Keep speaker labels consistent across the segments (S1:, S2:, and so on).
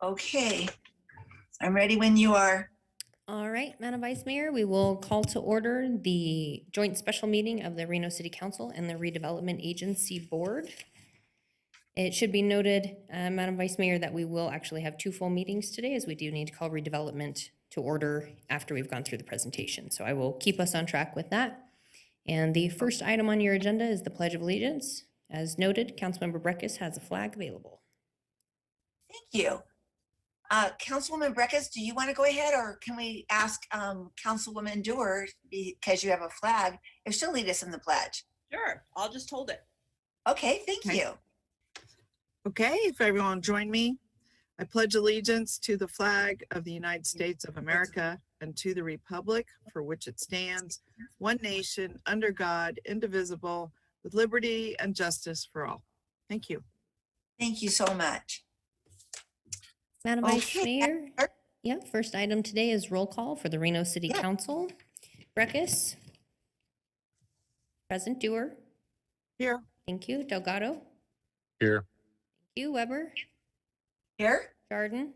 S1: Okay, I'm ready when you are.
S2: All right, Madam Vice Mayor, we will call to order the joint special meeting of the Reno City Council and the Redevelopment Agency Board. It should be noted, Madam Vice Mayor, that we will actually have 2 full meetings today, as we do need to call redevelopment to order after we've gone through the presentation. So I will keep us on track with that. And the first item on your agenda is the Pledge of Allegiance. As noted, Councilmember Breckus has a flag available.
S1: Thank you. Councilwoman Breckus, do you want to go ahead, or can we ask Councilwoman Dewar, because you have a flag, if she'll lead us in the pledge?
S3: Sure, I'll just hold it.
S1: Okay, thank you.
S4: Okay, if everyone will join me, I pledge allegiance to the flag of the United States of America and to the republic for which it stands, one nation, under God, indivisible, with liberty and justice for all. Thank you.
S1: Thank you so much.
S2: Madam Vice Mayor, yeah, first item today is roll call for the Reno City Council. Breckus? Present. Dewar?
S4: Here.
S2: Thank you. Delgado?
S5: Here.
S2: Thank you. Weber?
S1: Here?
S2: Jordan?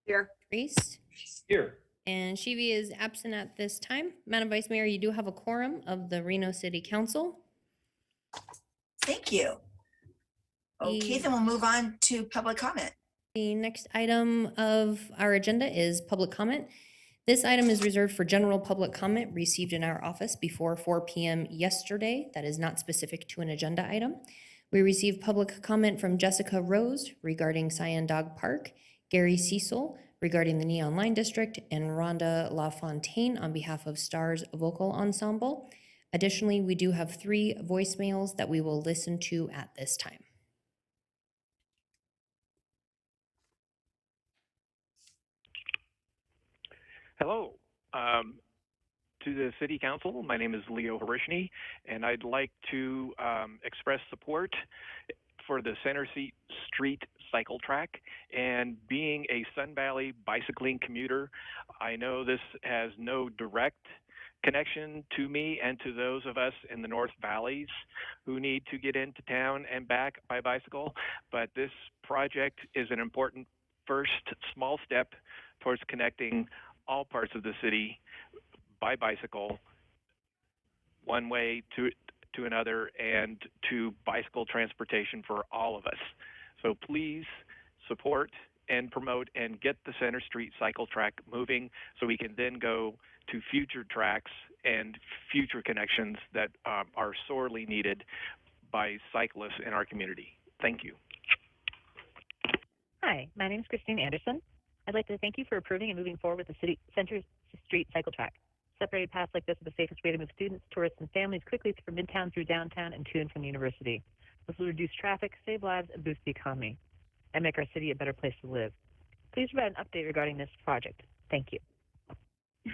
S1: Here.
S2: Reese?
S5: Here.
S2: And Shivi is absent at this time. Madam Vice Mayor, you do have a quorum of the Reno City Council.
S1: Thank you. Okay, then we'll move on to public comment.
S2: The next item of our agenda is public comment. This item is reserved for general public comment received in our office before 4 p.m. yesterday. That is not specific to an agenda item. We received public comment from Jessica Rose regarding Cyan Dog Park, Gary Cecil regarding the Neon Line District, and Rhonda LaFontaine on behalf of Stars Vocal Ensemble. Additionally, we do have 3 voicemails that we will listen to at this time.
S6: Hello to the City Council. My name is Leo Harishny, and I'd like to express support for the Center Street cycle track. And being a Sun Valley bicycling commuter, I know this has no direct connection to me and to those of us in the North Valleys who need to get into town and back by bicycle, but this project is an important first small step towards connecting all parts of the city by bicycle, one way to another, and to bicycle transportation for all of us. So please support and promote and get the Center Street cycle track moving so we can then go to future tracks and future connections that are sorely needed by cyclists in our community. Thank you.
S7: Hi, my name is Christine Anderson. I'd like to thank you for approving and moving forward with the City Center Street cycle track. Separated paths like this are the safest way to move students, tourists, and families quickly from Midtown through downtown and to and from the university. This will reduce traffic, save lives, and boost the economy, and make our city a better place to live. Please provide an update regarding this project. Thank you.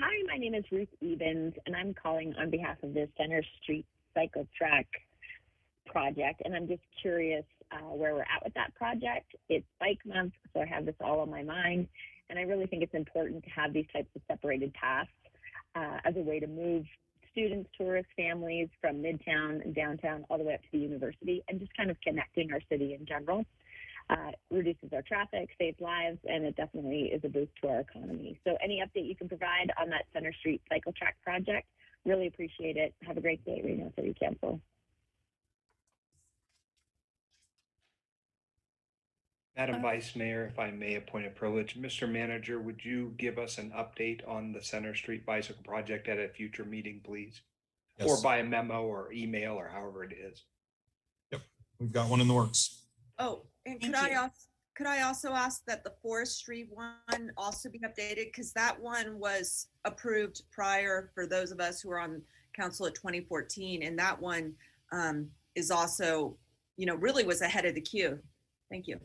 S8: Hi, my name is Ruth Evans, and I'm calling on behalf of the Center Street cycle track project, and I'm just curious where we're at with that project. It's Bike Month, so I have this all on my mind, and I really think it's important to have these types of separated paths as a way to move students, tourists, families from Midtown and downtown all the way up to the university, and just kind of connecting our city in general. Reduces our traffic, saves lives, and it definitely is a boost to our economy. So any update you can provide on that Center Street cycle track project, really appreciate it. Have a great day, Reno City Council.
S5: Madam Vice Mayor, if I may, a point of privilege. Mr. Manager, would you give us an update on the Center Street Bicycle Project at a future meeting, please? Yes. Or by a memo or email or however it is.
S9: Yep, we've got one in the works.
S3: Oh, and could I also ask that the forestry one also be updated, because that one was approved prior for those of us who were on council at 2014, and that one is also, really was ahead of the queue. Thank you.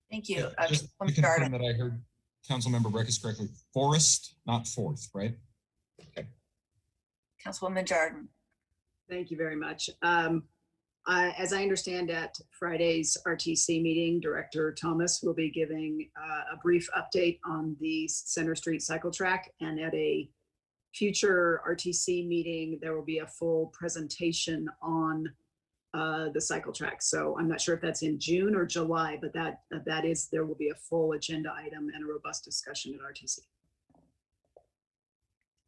S1: Thank you.
S9: Just to confirm that I heard Councilmember Breckus correctly, forest, not fourth, right? Okay.
S1: Councilwoman Jordan.
S10: Thank you very much. As I understand, at Friday's RTC meeting, Director Thomas will be giving a brief update on the Center Street cycle track, and at a future RTC meeting, there will be a full presentation on the cycle track. So I'm not sure if that's in June or July, but there will be a full agenda item and a robust discussion at RTC.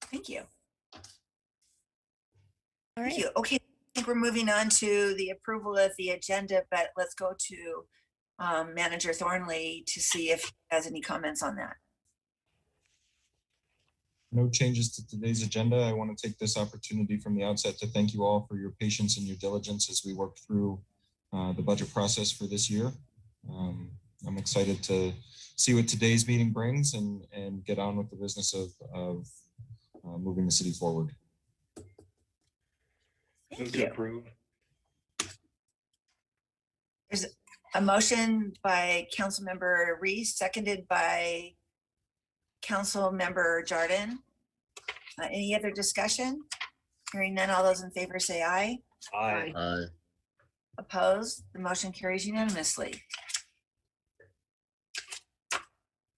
S1: Thank you.
S2: All
S1: Thank
S2: right.
S1: you. Okay, I think we're moving on to the approval of the agenda, but let's go to Manager Thornley to see if he has any comments on that.
S9: No changes to today's agenda. I want to take this opportunity from the outset to thank you all for your patience and your diligence as we work through the budget process for this year. I'm excited to see what today's meeting brings and get on with the business of moving the city forward.
S5: Move to approve.
S1: There's a motion by Councilmember Reese, seconded by Councilmember Jardin. Any other discussion? Hearing none, all those in favor say aye.
S5: Aye.
S11: Aye.
S1: Opposed? The motion carries unanimously.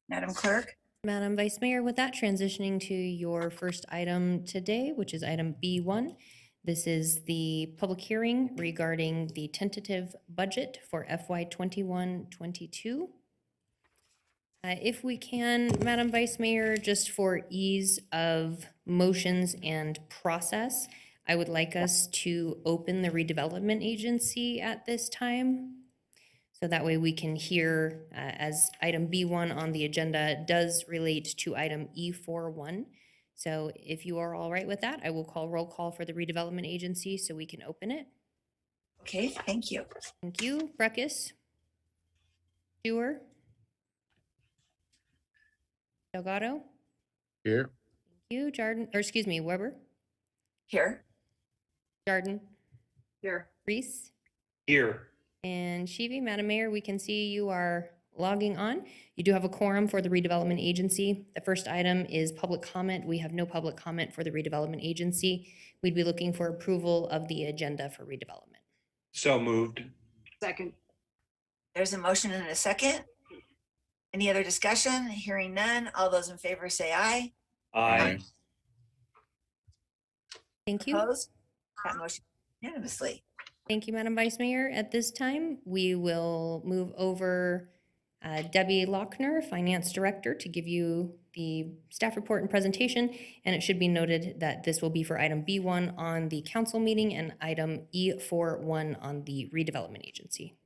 S1: Madam Clerk?
S2: Madam Vice Mayor, with that, transitioning to your first item today, which is item B1. This is the public hearing regarding the tentative budget for FY 21-22. If we can, Madam Vice Mayor, just for ease of motions and process, I would like us to open the redevelopment agency at this time. So that way we can hear, as item B1 on the agenda does relate to item E41. So if you are all right with that, I will call roll call for the redevelopment agency so we can open it.
S1: Okay, thank you.
S2: Thank you. Breckus? Dewar? Delgado?
S11: Here.
S2: Thank you. Jardin, or excuse me, Weber?
S1: Here.
S2: Jardin?
S10: Here.
S2: Reese?
S5: Here.
S2: And Shivi, Madam Mayor, we can see you are logging on. You do have a quorum for the redevelopment agency. The first item is public comment. We have no public comment for the redevelopment agency. We'd be looking for approval of the agenda for redevelopment.
S5: So moved.
S10: Second.
S1: There's a motion and a second. Any other discussion? Hearing none, all those in favor say aye.
S5: Aye.
S2: Thank you.
S1: Opposed? That motion unanimously.
S2: Thank you, Madam Vice Mayor. At this time, we will move over Debbie Lochner, Finance Director, to give you the staff report and presentation. And it should be noted that this will be for item B1 on the council meeting and item E41 on the redevelopment agency.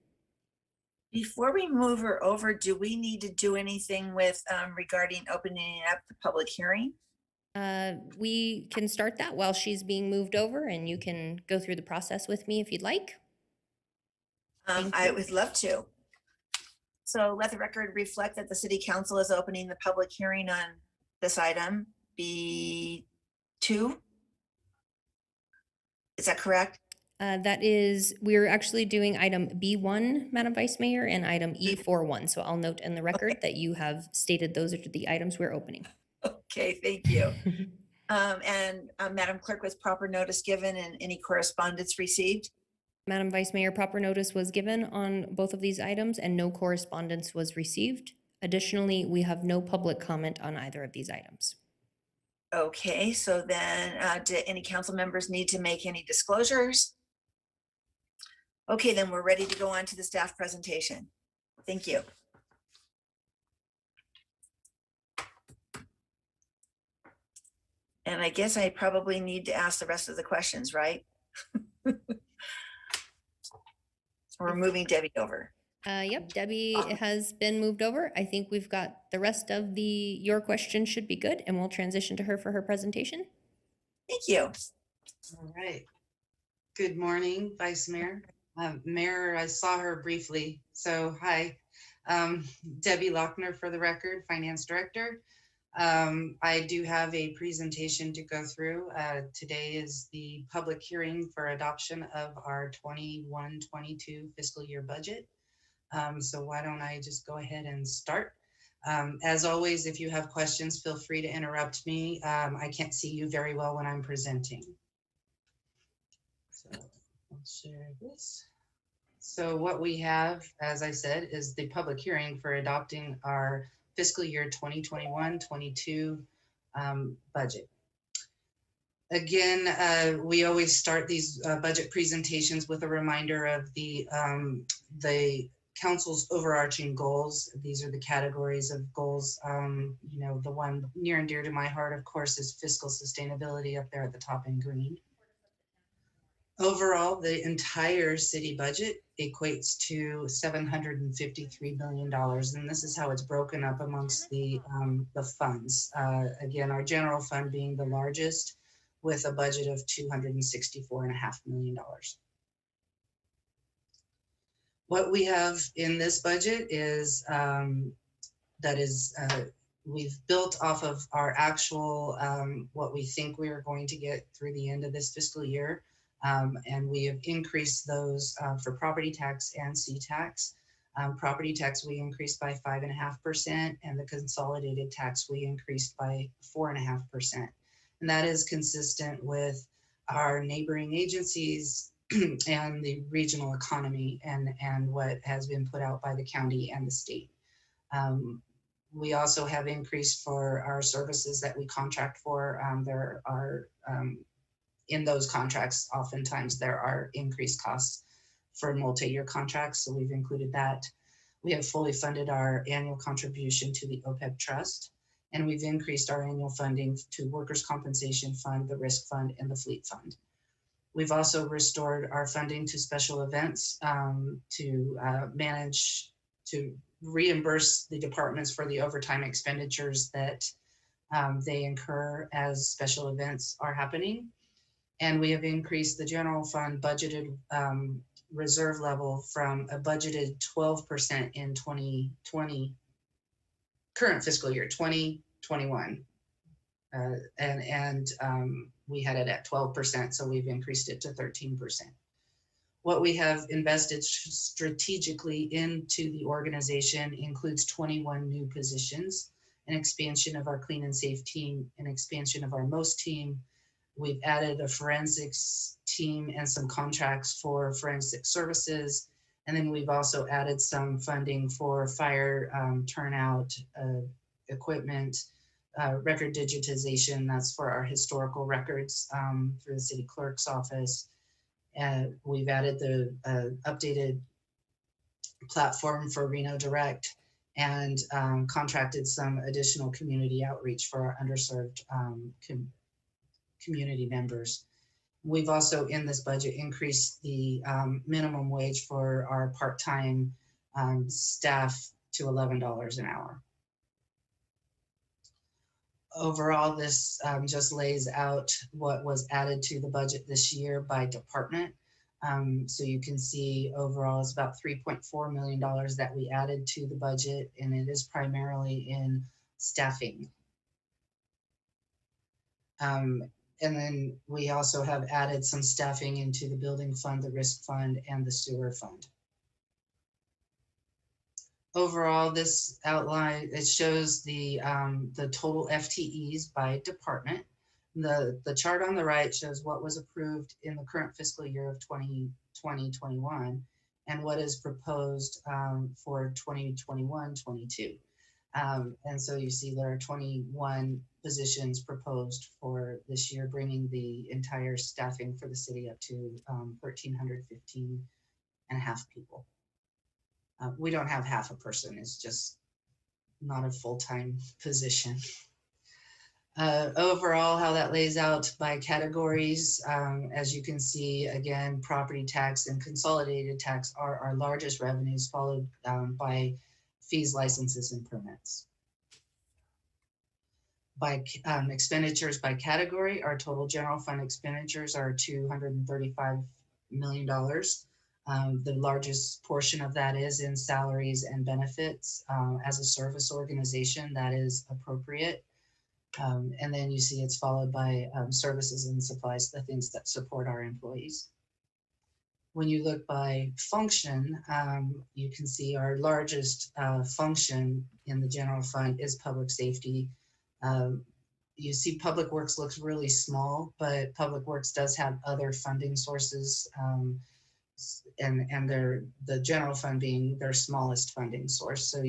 S1: Before we move her over, do we need to do anything with regarding opening up the public hearing?
S2: We can start that while she's being moved over, and you can go through the process with me if you'd like.
S1: I would love to. So let the record reflect that the city council is opening the public hearing on this item, B2. Is that correct?
S2: That is, we're actually doing item B1, Madam Vice Mayor, and item E41. So I'll note in the record that you have stated those are the items we're opening.
S1: Okay, thank you. Madam Clerk, was proper notice given and any correspondence received?
S2: Madam Vice Mayor, proper notice was given on both of these items and no correspondence was received. Additionally, we have no public comment on either of these items.
S1: Okay, so then do any council members need to make any disclosures? Okay, then we're ready to go on to the staff presentation. Thank you. And I guess I probably need to ask the rest of the questions, right? We're moving Debbie over.
S2: Yep, Debbie has been moved over. I think we've got the rest of your questions should be good, and we'll transition to her for her presentation.
S1: Thank you.
S12: All right. Good morning, Vice Mayor. Mayor, I saw her briefly, so hi. Debbie Lochner, for the record, Finance Director. I do have a presentation to go through. Today is the public hearing for adoption of our 21-22 fiscal year budget. So why don't I just go ahead and start? As always, if you have questions, feel free to interrupt me. I can't see you very well when I'm presenting. So I'll share this. So what we have, as I said, is the public hearing for adopting our fiscal year 2021-22 budget. Again, we always start these budget presentations with a reminder of the council's overarching goals. These are the categories of goals. You know, the one near and dear to my heart, of course, is fiscal sustainability up there at the top in green. Overall, the entire city budget equates to $753 million, and this is how it's broken up amongst the funds. Again, our general fund being the largest, with a budget of $264.5 million. What we have in this budget is we've built off of our actual what we think we are going to get through the end of this fiscal year. And we have increased those for property tax and C-tax. Property tax we increased by 5.5%, and the consolidated tax we increased by 4.5%. And that is consistent with our neighboring agencies and the regional economy and what has been put out by the county and the state. We also have increased for our services that we contract for. There are in those contracts, oftentimes there are increased costs for multi-year contracts, so we've included that. We have fully funded our annual contribution to the OPEB Trust, and we've increased our annual funding to Workers' Compensation Fund, the Risk Fund, and the Fleet Fund. We've also restored our funding to special events to reimburse the departments for the overtime expenditures that they incur as special events are happening. And we have increased the general fund budgeted reserve level from a budgeted 12% in 2020, current fiscal year 2021. We had it at 12%, so we've increased it to 13%. What we have invested strategically into the organization includes 21 new positions, an expansion of our clean and safe team, an expansion of our MOST team. We've added a forensics team and some contracts for forensic services. And then we've also added some funding for fire turnout equipment, record digitization. That's for our historical records through the city clerk's office. We've added the updated platform for Reno Direct and contracted some additional community outreach for our underserved community members. We've also in this budget increased the minimum wage for our part-time staff to $11 an hour. Overall, this just lays out what was added to the budget this year by department. So you can see overall it's about $3.4 million that we added to the budget, and it is primarily in staffing. And then we also have added some staffing into the building fund, the risk fund, and the sewer fund. Overall, this outline, it shows the total FTEs by department. The chart on the right shows what was approved in the current fiscal year of 2020-21 and what is proposed for 2021-22. And so you see there are 21 positions proposed for this year, bringing the entire staffing for the city up to 1,315 and a half people. We don't have half a person, it's just not a full-time position. Overall, how that lays out by categories, as you can see, again, property tax and consolidated tax are our largest revenues, followed by fees, licenses, and permits. By expenditures by category, our total general fund expenditures are $235 million. The largest portion of that is in salaries and benefits. As a service organization, that is appropriate. And then you see it's followed by services and supplies, the things that support our employees. When you look by function, you can see our largest function in the general fund is public safety. You see Public Works looks really small, but Public Works does have other funding sources, and the general fund being their smallest funding source. So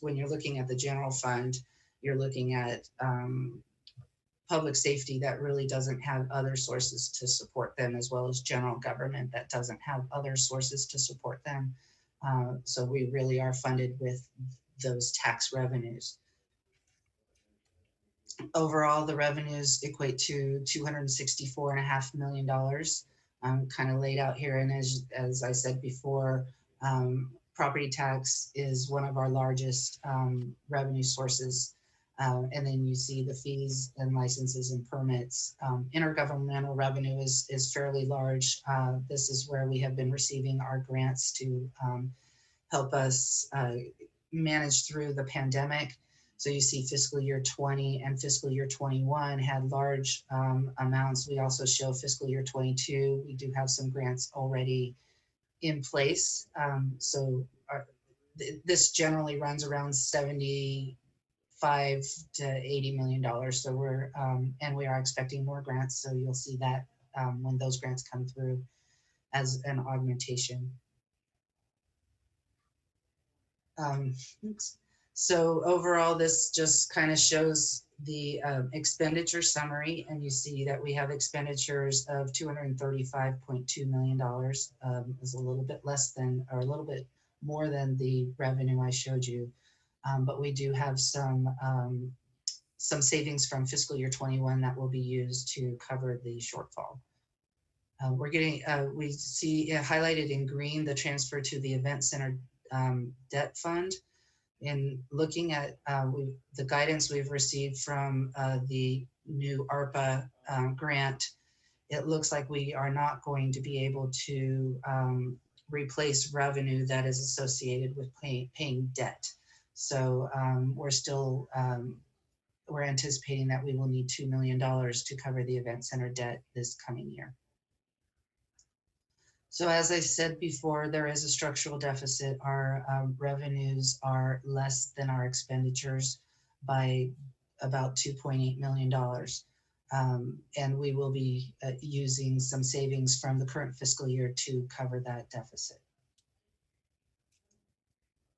S12: when you're looking at the general fund, you're looking at public safety that really doesn't have other sources to support them, as well as general government that doesn't have other sources to support them. So we really are funded with those tax revenues. Overall, the revenues equate to $264.5 million, kind of laid out here. And as I said before, property tax is one of our largest revenue sources. And then you see the fees and licenses and permits. Intergovernmental revenue is fairly large. This is where we have been receiving our grants to help us manage through the pandemic. So you see fiscal year 20 and fiscal year 21 had large amounts. We also show fiscal year 22. We do have some grants already in place. This generally runs around $75 to $80 million. So we are expecting more grants. So you'll see that when those grants come through as an augmentation. So overall, this just kind of shows the expenditure summary, and you see that we have expenditures of $235.2 million, is a little bit less than, or a little bit more than the revenue I showed you. But we do have some savings from fiscal year 21 that will be used to cover the shortfall. We see highlighted in green the transfer to the Event Center debt fund. In looking at the guidance we've received from the new ARPA grant, it looks like we are not going to be able to replace revenue that is associated with paying debt. So we're anticipating that we will need $2 million to cover the Event Center debt this coming year. So as I said before, there is a structural deficit. Our revenues are less than our expenditures by about $2.8 million. And we will be using some savings from the current fiscal year to cover that deficit.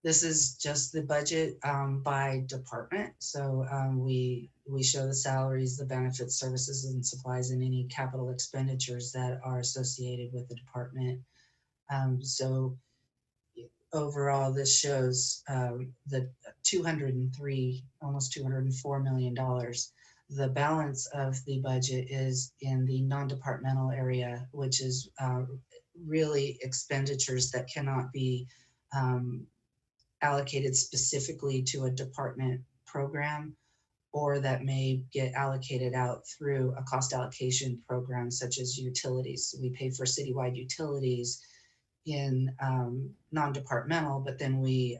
S12: This is just the budget by department. So we show the salaries, the benefits, services, and supplies, and any capital expenditures that are associated with the department. So overall, this shows the almost $204 million. The balance of the budget is in the non-departmental area, which is really expenditures that cannot be allocated specifically to a department program, or that may get allocated out through a cost allocation program, such as utilities. So we pay for citywide utilities in non-departmental, but then we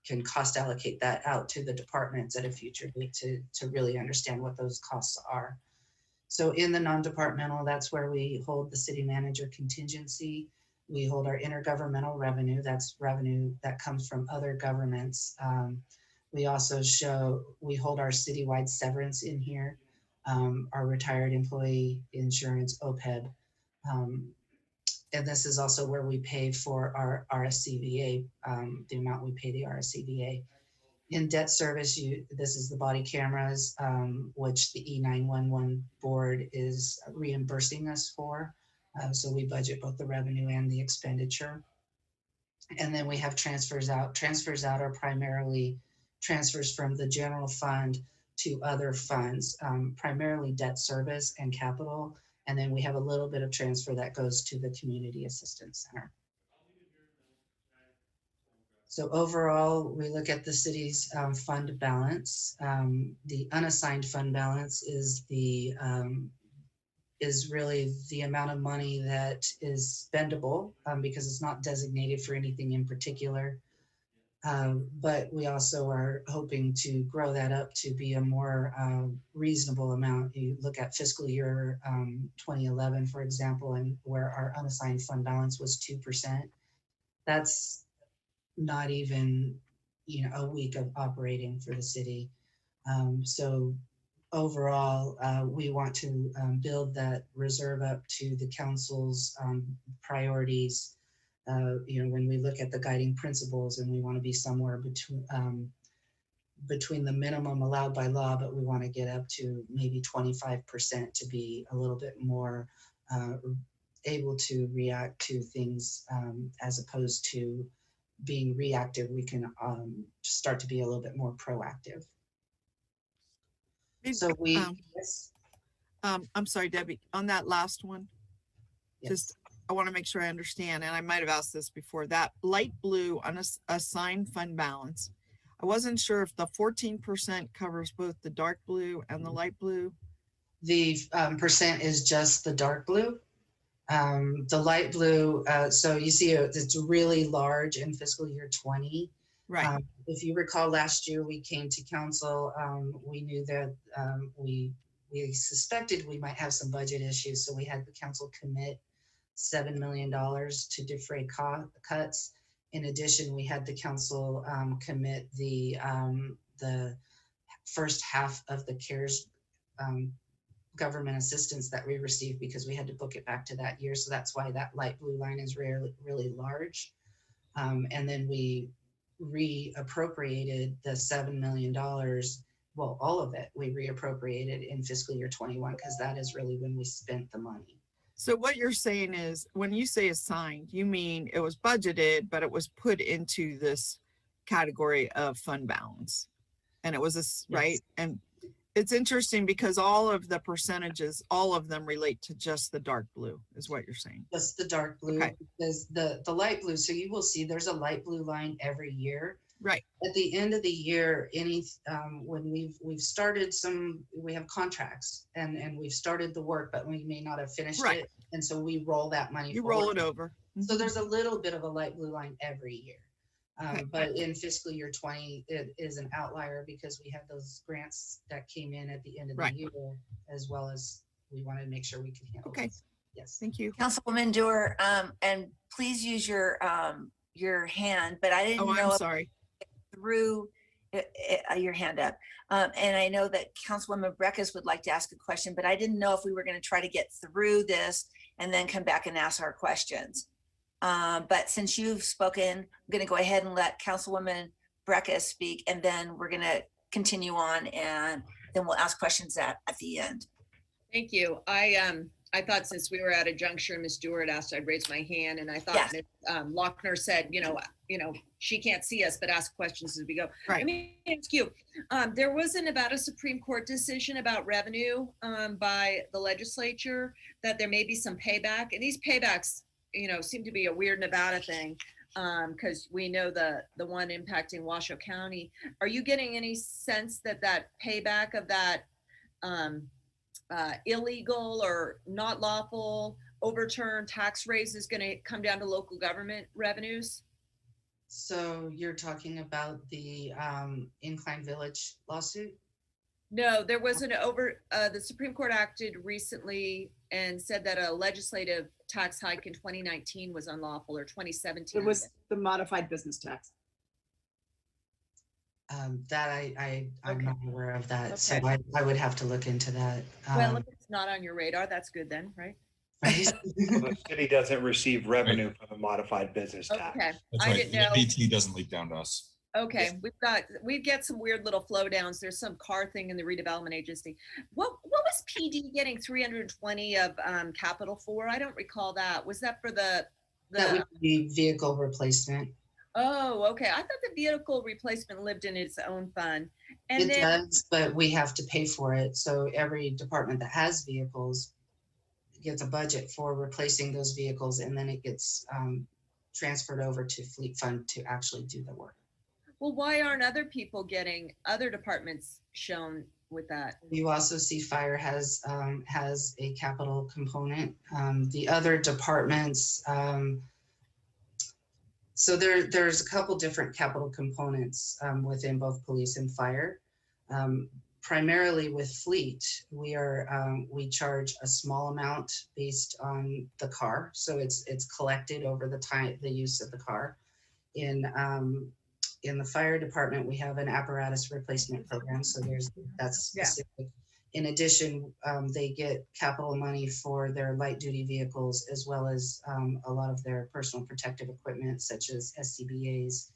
S12: can cost allocate that out to the departments at a future date to really understand what those costs are. So in the non-departmental, that's where we hold the city manager contingency. We hold our intergovernmental revenue. That's revenue that comes from other governments. We also we hold our citywide severance in here, our retired employee insurance, OPEB. And this is also where we pay for our RSCVA, the amount we pay the RSCVA. In debt service, this is the body cameras, which the E911 board is reimbursing us for. So we budget both the revenue and the expenditure. And then we have transfers out. Transfers out are primarily transfers from the general fund to other funds, primarily debt service and capital. And then we have a little bit of transfer that goes to the Community Assistance Center. So overall, we look at the city's fund balance. The unassigned fund balance is really the amount of money that is spendable because it's not designated for anything in particular. But we also are hoping to grow that up to be a more reasonable amount. You look at fiscal year 2011, for example, and where our unassigned fund balance was 2%. That's not even a week of operating for the city. So overall, we want to build that reserve up to the council's priorities. When we look at the guiding principles, and we want to be somewhere between the minimum allowed by law, but we want to get up to maybe 25% to be a little bit more able to react to things as opposed to being reactive. We can start to be a little bit more proactive. So we, yes.
S4: I'm sorry, Debbie, on that last one,
S12: Yes.
S4: just, I want to make sure I understand, and I might have asked this before, that light blue unassigned fund balance. I wasn't sure if the 14% covers both the dark blue and the light blue.
S12: The percent is just the dark blue. The light blue, so you see it's really large in fiscal year 20.
S4: Right.
S12: If you recall, last year we came to council, we knew that we suspected we might have some budget issues, so we had the council commit $7 million to defray cuts. In addition, we had the council commit the first half of the CARES government assistance that we received, because we had to book it back to that year. So that's why that light blue line is really large. And then we reappropriated the $7 million. Well, all of it we reappropriated in fiscal year 21, because that is really when we spent the money.
S4: So what you're saying is, when you say assigned, you mean it was budgeted, but it was put into this category of fund balance. And it was
S12: Yes.
S4: right? And it's interesting because all of the percentages, all of them relate to just the dark blue, is what you're saying.
S12: Just the dark blue,
S4: Okay.
S12: because the light blue, so you will see there's a light blue line every year.
S4: Right.
S12: At the end of the year, when we've started we have contracts and we've started the work, but we may not have finished
S4: Right.
S12: it. And so we roll that money
S4: You
S12: forward.
S4: roll it over.
S12: So there's a little bit of a light blue line every year.
S4: Okay.
S12: But in fiscal year 20, it is an outlier because we had those grants that came in at the end of the
S4: Right.
S12: year, as well as we wanted to make sure we could handle
S4: Okay.
S12: this. Yes.
S4: Thank you.
S1: Councilwoman Dewar, and please use your hand, but I didn't
S4: Oh,
S1: know
S4: I'm
S1: if
S4: sorry.
S1: through your hand up. And I know that Councilwoman Breckus would like to ask a question, but I didn't know if we were going to try to get through this and then come back and ask our questions. But since you've spoken, I'm going to go ahead and let Councilwoman Breckus speak, and then we're going to continue on, and then we'll ask questions at the end.
S3: Thank you. I thought since we were at a juncture, Ms. Stewart asked, I'd raise my hand, and I thought
S1: Yes.
S3: Ms. Lochner said, you know, she can't see us, but ask questions as we go.
S4: Right.
S3: Let me ask you, there was a Nevada Supreme Court decision about revenue by the legislature, that there may be some payback, and these paybacks, you know, seem to be a weird Nevada thing, because we know the one impacting Washoe County. Are you getting any sense that that payback of that illegal or not lawful overturned tax raise is going to come down to local government revenues?
S12: So you're talking about the Incline Village lawsuit?
S3: No, there was the Supreme Court acted recently and said that a legislative tax hike in 2019 was unlawful, or 2017.
S10: It was the modified business tax.
S12: That I'm
S3: Okay.
S12: not aware of that. So
S3: Okay.
S12: I would have to look into that.
S3: Well, if it's not on your radar, that's good then, right?
S12: Right?
S5: Well, the city doesn't receive revenue from the modified business tax.
S3: Okay,
S9: That's
S3: I
S9: right.
S3: didn't know.
S9: BT doesn't leak down to us.
S3: Okay, we get some weird little flow downs. There's some car thing in the redevelopment agency. What was PD getting 320 of capital for? I don't recall that. Was that for
S12: That would be vehicle replacement.
S3: Oh, okay. I thought the vehicle replacement lived in its own fund. And
S12: It
S3: then,
S12: does, but we have to pay for it. So every department that has vehicles gets a budget for replacing those vehicles, and then it gets transferred over to fleet fund to actually do the work.
S3: well, why aren't other people getting, other departments shown with that?
S12: You also see fire has a capital component. The other departments, so there's a couple different capital components within both police and fire. Primarily with fleet, we charge a small amount based on the car, so it's collected over the use of the car. In the fire department, we have an apparatus replacement program, so that's specific. In addition, they get capital money for their light duty vehicles, as well as a lot of their personal protective equipment, such as SCBAs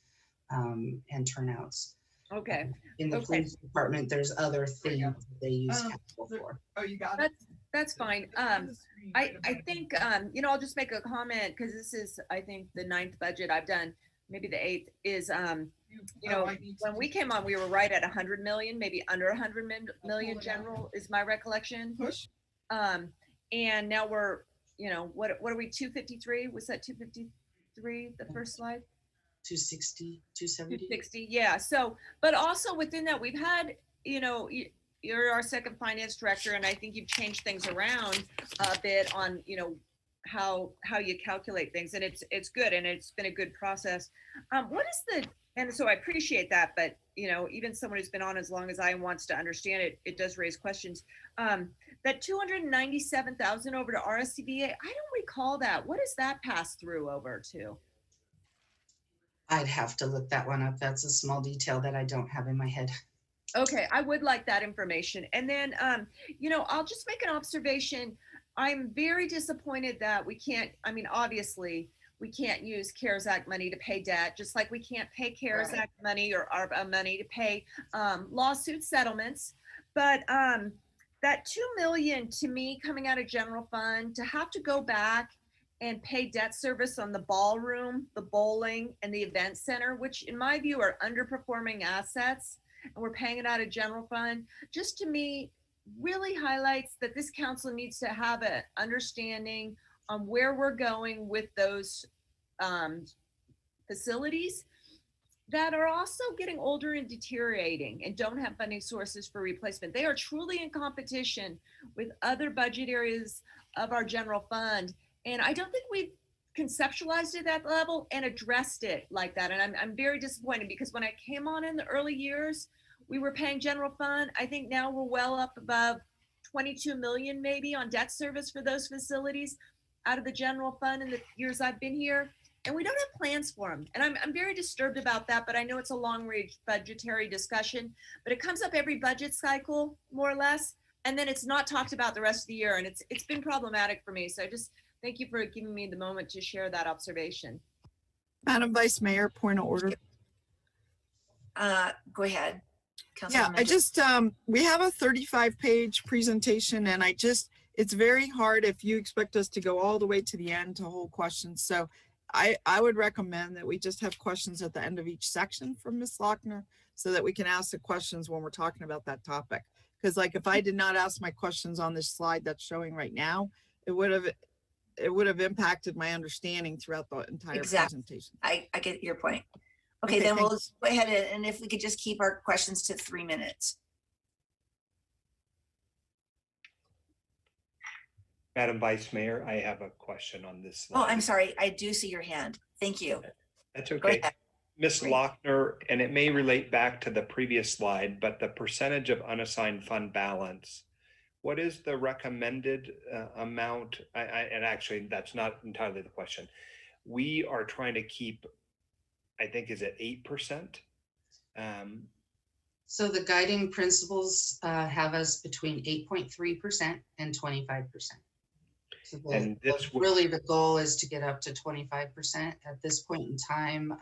S12: and turnouts.
S3: Okay,
S12: In the
S3: Okay.
S12: police department, there's other things that they use capital for.
S4: Oh, you got it?
S3: that's fine. I think, I'll just make a comment because this is, I think, the 9th budget I've done, maybe the 8th is, when we came on, we were right at 100 million, maybe under 100 million general is my recollection.
S4: Push.
S3: And now we're, what are we, 253? Was that 253, the first slide?
S12: 260, 270.
S3: 260, yeah. So, but also within that, we've had, you're our second finance director, and I think you've changed things around a bit on, how you calculate things, and it's good, and it's been a good process. What is and so I appreciate that, but even someone who's been on as long as I wants to understand it, it does raise questions. That 297,000 over to RSCBA, I don't recall that. What does that pass through over to?
S12: I'd have to look that one up. That's a small detail that I don't have in my head.
S3: Okay, I would like that information. And then, I'll just make an observation. I'm very disappointed that we can't, obviously, we can't use CARES Act money to pay debt, just like we can't pay CARES Act money or ARPA money to pay lawsuit settlements. But that $2 million to me coming out of general fund, to have to go back and pay debt service on the ballroom, the bowling, and the event center, which in my view are underperforming assets, and we're paying it out of general fund, just to me really highlights that this council needs to have an understanding on where we're going with those facilities that are also getting older and deteriorating and don't have funding sources for replacement. They are truly in competition with other budget areas of our general fund. And I don't think we've conceptualized it at that level and addressed it like that. And I'm very disappointed, because when I came on in the early years, we were paying general fund. I think now we're well up above 22 million maybe on debt service for those facilities out of the general fund in the years I've been here. And we don't have plans for them. And I'm very disturbed about that, but I know it's a long range budgetary discussion, but it comes up every budget cycle, more or less. And then it's not talked about the rest of the year. And it's been problematic for me. So I just, thank you for giving me the moment to share that observation.
S4: Madam Vice Mayor, point of order.
S1: Go ahead.
S4: Yeah, I just, we have a 35-page presentation, and it's very hard if you expect us to go all the way to the end to hold questions. So I would recommend that we just have questions at the end of each section from Ms. Lochner, so that we can ask the questions when we're talking about that topic. Because like, if I did not ask my questions on this slide that's showing right now, it would have impacted my understanding throughout the entire presentation.
S1: I get your point. Okay, then thanks. We'll go ahead and if we could just keep our questions to 3 minutes.
S5: Madam Vice Mayor, I have a question on this slide.
S1: Oh, I'm sorry. I do see your hand. Thank you.
S5: That's okay. Ms. Lochner, and it may relate back to the previous slide, but the percentage of unassigned fund balance, what is the recommended amount? And actually, that's not entirely the question. We are trying to keep, I think, is it 8%?
S12: So the guiding principles have us between 8.3% and 25%. So really the goal is to get up to 25%. At this point in time,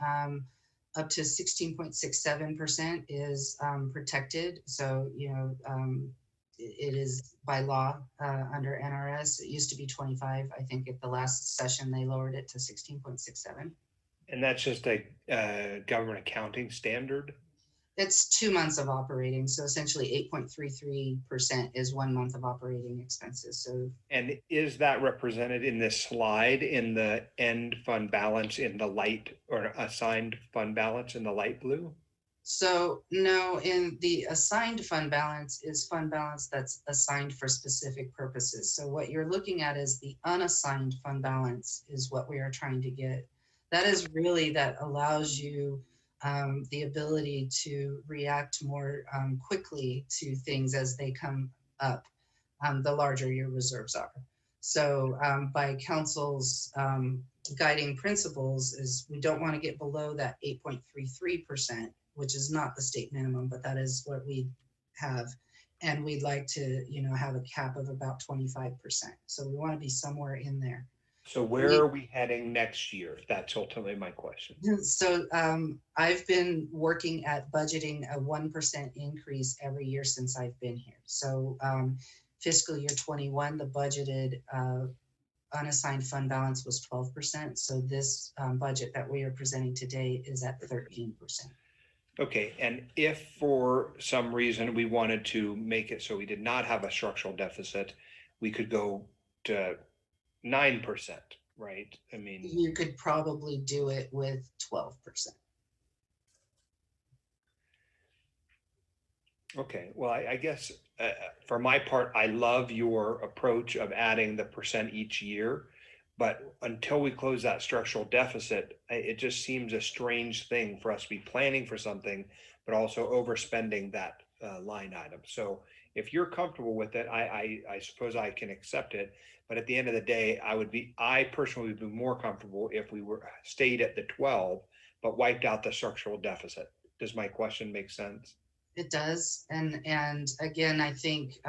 S12: up to 16.67% is protected. So, it is by law under NRS. It used to be 25. I think at the last session, they lowered it to 16.67.
S5: And that's just a government accounting standard?
S12: It's 2 months of operating. So essentially 8.33% is 1 month of operating expenses. So,
S5: and is that represented in this slide in the end fund balance in the light, or assigned fund balance in the light blue?
S12: So no, in the assigned fund balance is fund balance that's assigned for specific purposes. So what you're looking at is the unassigned fund balance is what we are trying to get. That is really, that allows you the ability to react more quickly to things as they come up, the larger your reserves are. So by council's guiding principles is we don't want to get below that 8.33%, which is not the state minimum, but that is what we have. And we'd like to, have a cap of about 25%. So we want to be somewhere in there.
S5: So where are we heading next year? That's ultimately my question.
S12: So I've been working at budgeting a 1% increase every year since I've been here. So fiscal year 21, the budgeted unassigned fund balance was 12%. So this budget that we are presenting today is at 13%.
S5: Okay, and if for some reason we wanted to make it so we did not have a structural deficit, we could go to 9%, right? I mean,
S12: You could probably do it with 12%.
S5: okay, well, I guess for my part, I love your approach of adding the percent each year. But until we close that structural deficit, it just seems a strange thing for us to be planning for something, but also overspending that line item. So if you're comfortable with it, I suppose I can accept it. But at the end of the day, I personally would be more comfortable if we were stayed at the 12, but wiped out the structural deficit. Does my question make sense?
S12: It does. And again, I think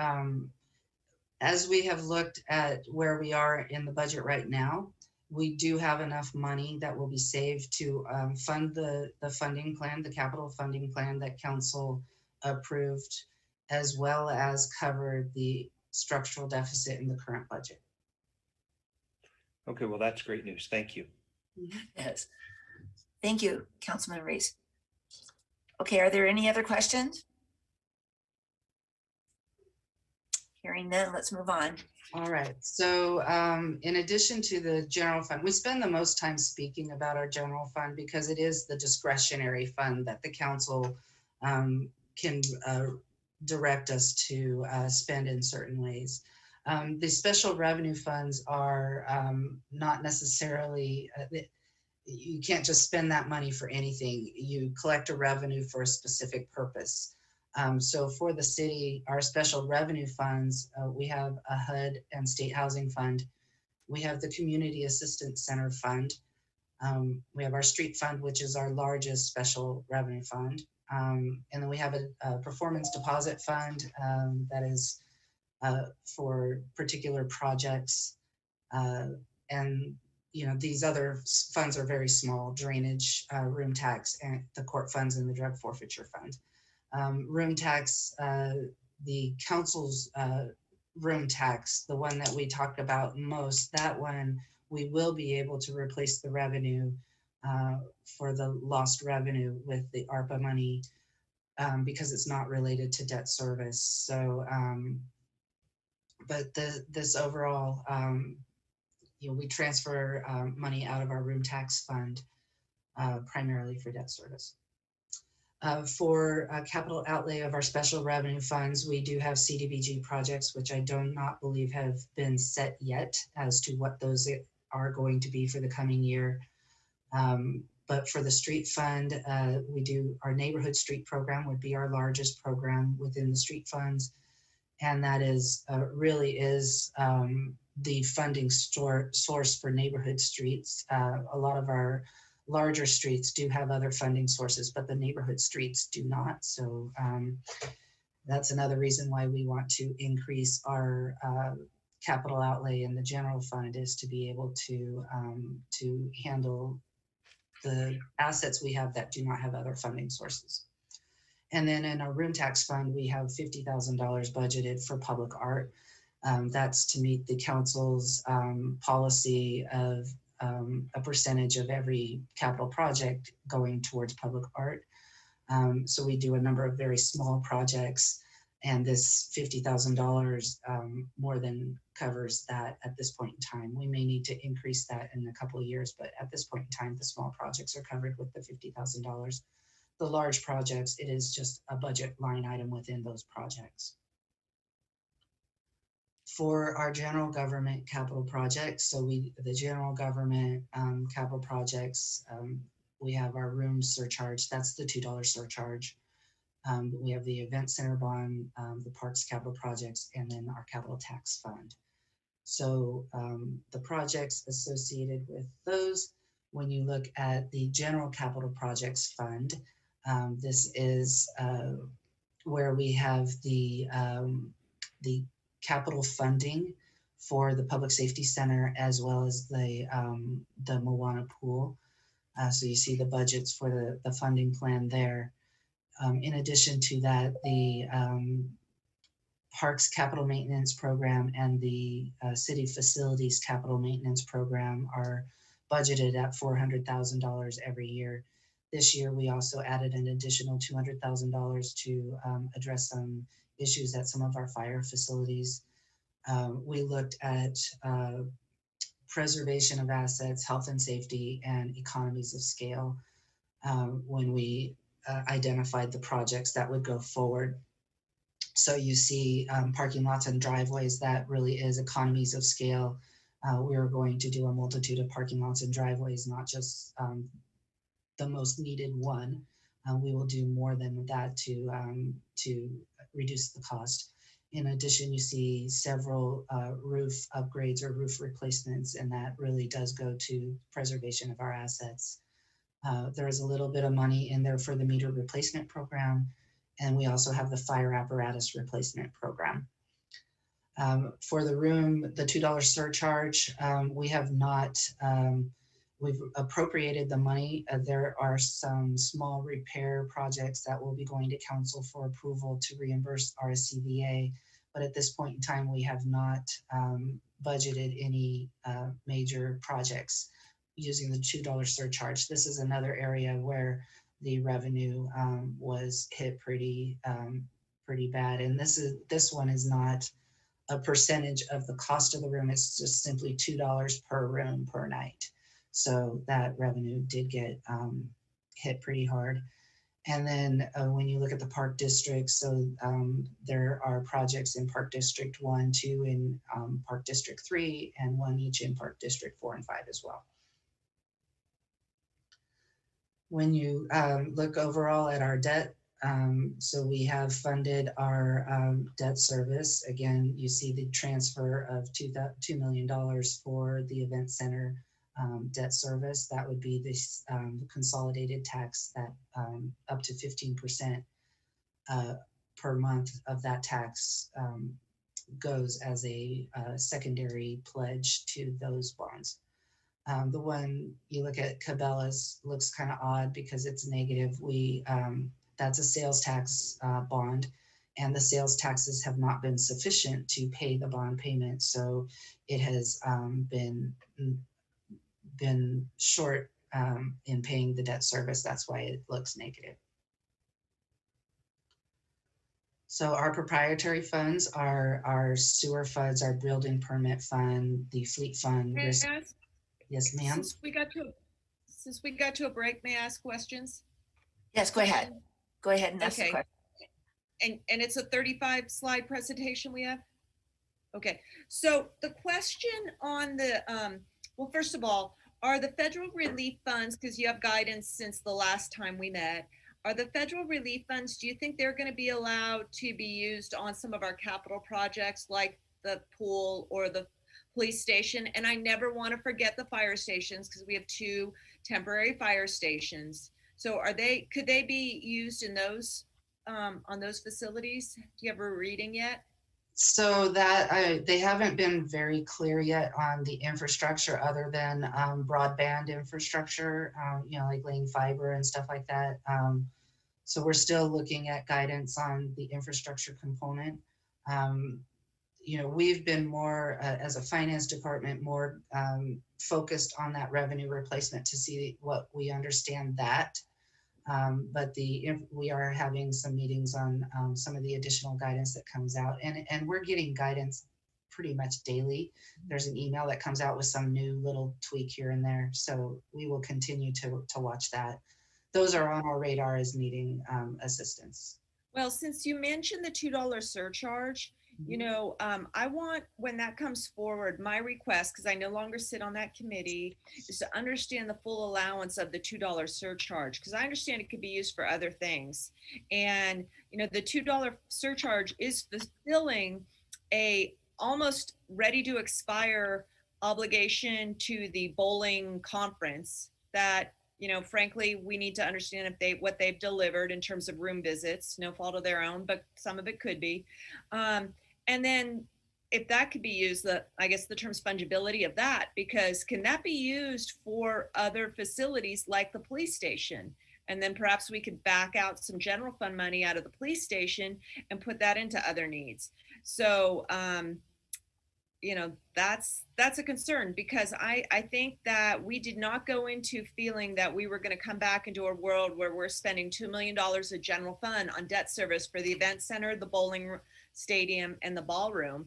S12: as we have looked at where we are in the budget right now, we do have enough money that will be saved to fund the funding plan, the capital funding plan that council approved, as well as cover the structural deficit in the current budget.
S5: Okay, well, that's great news. Thank you.
S1: Yes. Thank you, Councilman Reese. Okay, are there any other questions? Hearing none, let's move on.
S12: All right. So in addition to the general fund, we spend the most time speaking about our general fund because it is the discretionary fund that the council can direct us to spend in certain ways. The special revenue funds are not necessarily, you can't just spend that money for anything. You collect a revenue for a specific purpose. So for the city, our special revenue funds, we have a HUD and state housing fund. We have the Community Assistance Center fund. We have our street fund, which is our largest special revenue fund. And then we have a performance deposit fund that is for particular projects. And you know, these other funds are very small: drainage, room tax, and the court funds and the drug forfeiture fund. Room tax, the council's room tax, the one that we talked about most, that one we will be able to replace the revenue for the lost revenue with the ARPA money because it's not related to debt service. So, but this overall, you know, we transfer money out of our room tax fund primarily for debt service. For capital outlay of our special revenue funds, we do have CDBG projects, which I do not believe have been set yet as to what those are going to be for the coming year. But for the street fund, we do our neighborhood street program would be our largest program within the street funds. And that is really is the funding source for neighborhood streets. A lot of our larger streets do have other funding sources, but the neighborhood streets do not. So that's another reason why we want to increase our capital outlay in the general fund, is to be able to handle the assets we have that do not have other funding sources. And then in our room tax fund, we have $50,000 budgeted for public art. That's to meet the council's policy of a percentage of every capital project going towards public art. So we do a number of very small projects, and this $50,000 more than covers that at this point in time. We may need to increase that in a couple of years, but at this point in time, the small projects are covered with the $50,000. The large projects, it is just a budget line item within those projects. For our general government capital projects, so the general government capital projects, we have our room surcharge, that's the $2 surcharge. We have the event center bond, the parks capital projects, and then our capital tax fund. So the projects associated with those, when you look at the general capital projects fund, this is where we have the capital funding for the Public Safety Center as well as the Moana Pool. So you see the budgets for the funding plan there. In addition to that, the Parks Capital Maintenance Program and the City Facilities Capital Maintenance Program are budgeted at $400,000 every year. This year, we also added an additional $200,000 to address some issues at some of our fire facilities. We looked at preservation of assets, health and safety, and economies of scale when we identified the projects that would go forward. So you see parking lots and driveways, that really is economies of scale. We are going to do a multitude of parking lots and driveways, not just the most needed one. We will do more than that to reduce the cost. In addition, you see several roof upgrades or roof replacements, and that really does go to preservation of our assets. There is a little bit of money in there for the meter replacement program, and we also have the fire apparatus replacement program. For the room, the $2 surcharge, we have not, we've appropriated the money. There are some small repair projects that will be going to council for approval to reimburse RSCVA, but at this point in time, we have not budgeted any major projects using the $2 surcharge. This is another area where the revenue was hit pretty bad, and this one is not a percentage of the cost of the room. It's just simply $2 per room per night. So that revenue did get hit pretty hard. And then when you look at the park districts, so there are projects in Park District 1, 2, in Park District 3, and 1 each in Park District 4 and 5 as well. When you look overall at our debt, so we have funded our debt service. Again, you see the transfer of $2 million for the event center debt service. That would be this consolidated tax that up to 15% per month of that tax goes as a secondary pledge to those bonds. The one you look at Cabela's looks kind of odd because it's negative. That's a sales tax bond, and the sales taxes have not been sufficient to pay the bond payment. So it has been short in paying the debt service. That's why it looks negative. So our proprietary funds are our sewer funds, our building permit fund, the fleet fund. Yes, ma'am.
S3: Since we got to a break, may I ask questions?
S1: Yes, go ahead. Go ahead and ask the
S3: Okay.
S1: question.
S3: And it's a 35 slide presentation we have? Okay, so the question on the, well, first of all, are the federal relief funds, because you have guidance since the last time we met, are the federal relief funds, do you think they're going to be allowed to be used on some of our capital projects like the pool or the police station? And I never want to forget the fire stations because we have 2 temporary fire stations. So could they be used in those, on those facilities? Do you have a reading yet?
S12: So that they haven't been very clear yet on the infrastructure other than broadband infrastructure, like laying fiber and stuff like that. So we're still looking at guidance on the infrastructure component. We've been more, as a finance department, more focused on that revenue replacement to see what we understand that. But we are having some meetings on some of the additional guidance that comes out, and we're getting guidance pretty much daily. There's an email that comes out with some new little tweak here and there. So we will continue to watch that. Those are on our radar as needing assistance.
S3: Well, since you mentioned the $2 surcharge, I want, when that comes forward, my request, because I no longer sit on that committee, is to understand the full allowance of the $2 surcharge, because I understand it could be used for other things. And, the $2 surcharge is fulfilling a almost ready to expire obligation to the bowling conference that, frankly, we need to understand what they've delivered in terms of room visits, no fault of their own, but some of it could be. And then if that could be used, I guess the term's fungibility of that, because can that be used for other facilities like the police station? And then perhaps we could back out some general fund money out of the police station and put that into other needs. So, that's a concern, because I think that we did not go into feeling that we were going to come back into a world where we're spending $2 million of general fund on debt service for the event center, the bowling stadium, and the ballroom.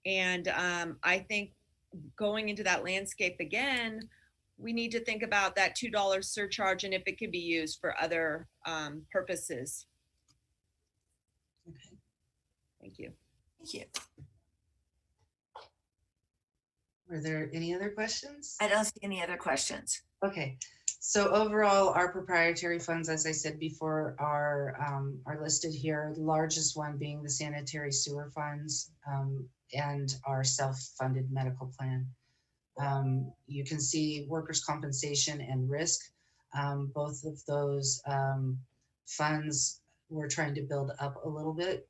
S3: And I think going into that landscape again, we need to think about that $2 surcharge and if it could be used for other purposes.
S12: Okay.
S3: Thank you.
S1: Thank you.
S12: Were there any other questions?
S1: I don't see any other questions.
S12: Okay, so overall, our proprietary funds, as I said before, are listed here. The largest one being the sanitary sewer funds and our self-funded medical plan. You can see workers' compensation and risk. Both of those funds we're trying to build up a little bit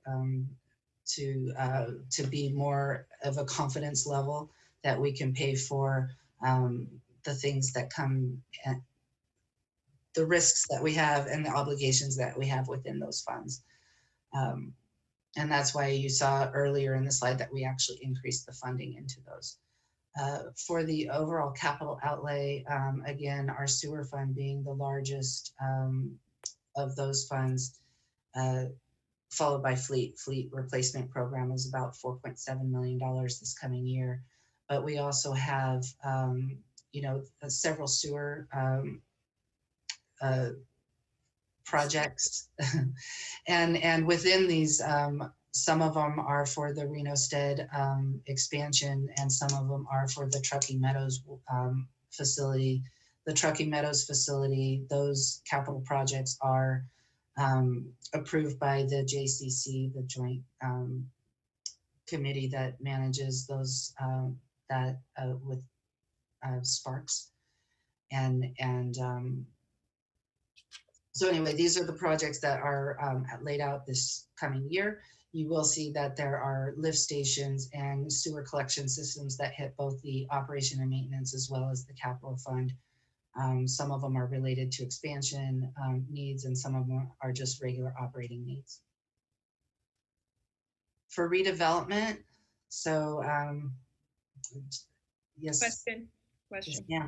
S12: to be more of a confidence level that we can pay for the things that come, the risks that we have and the obligations that we have within those funds. And that's why you saw earlier in the slide that we actually increased the funding into those. For the overall capital outlay, again, our sewer fund being the largest of those funds, followed by fleet replacement program is about $4.7 million this coming year. But we also have, several sewer projects. and within these, some of them are for the Reno Stead expansion, and some of them are for the Truckee Meadows facility. The Truckee Meadows facility, those capital projects are approved by the JCC, the joint committee that manages those with Sparks. So anyway, these are the projects that are laid out this coming year. You will see that there are lift stations and sewer collection systems that hit both the operation and maintenance as well as the capital fund. Some of them are related to expansion needs, and some of them are just regular operating needs. For redevelopment, so yes.
S3: Question.
S12: Yeah.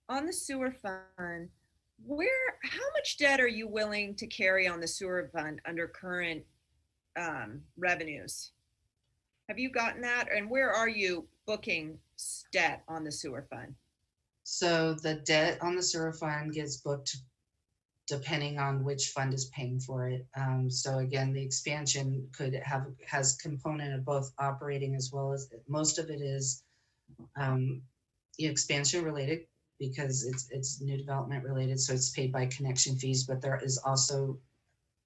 S3: On the sewer fund, how much debt are you willing to carry on the sewer fund under current revenues? Have you gotten that? And where are you booking debt on the sewer fund?
S12: So the debt on the sewer fund gets booked depending on which fund is paying for it. So again, the expansion has component of both operating as well as, most of it is expansion related, because it's new development related, so it's paid by connection fees. But there is also,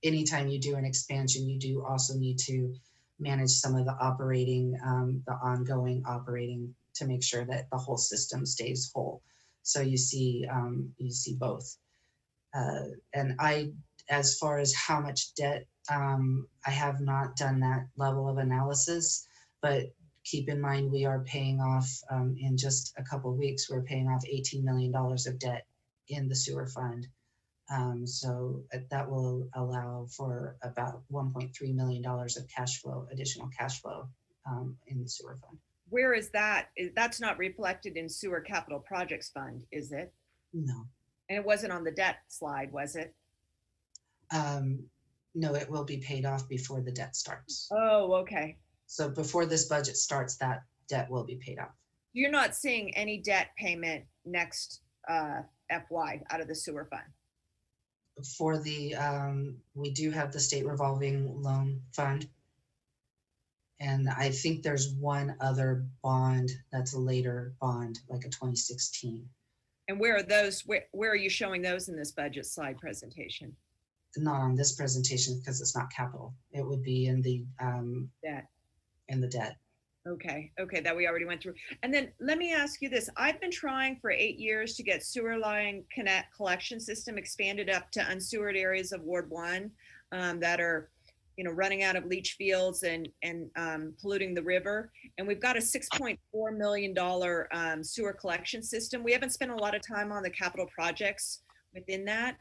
S12: anytime you do an expansion, you do also need to manage some of the operating, the ongoing operating, to make sure that the whole system stays whole. So you see both. And as far as how much debt, I have not done that level of analysis, but keep in mind, we are paying off, in just a couple of weeks, we're paying off $18 million of debt in the sewer fund. So that will allow for about $1.3 million of additional cash flow in the sewer fund.
S3: Where is that? That's not reflected in sewer capital projects fund, is it?
S12: No.
S3: And it wasn't on the debt slide, was it?
S12: No, it will be paid off before the debt starts.
S3: Oh, okay.
S12: So before this budget starts, that debt will be paid off.
S3: You're not seeing any debt payment next FY out of the sewer fund?
S12: For the, we do have the state revolving loan fund. And I think there's one other bond that's a later bond, like a 2016.
S3: And where are those? Where are you showing those in this budget slide presentation?
S12: Not on this presentation because it's not capital. It would be in the
S3: debt.
S12: In the debt.
S3: Okay, that we already went through. And then let me ask you this. I've been trying for 8 years to get sewer line collection system expanded up to unsewered areas of Ward 1 that are, running out of leach fields and polluting the river. And we've got a $6.4 million sewer collection system. We haven't spent a lot of time on the capital projects within that.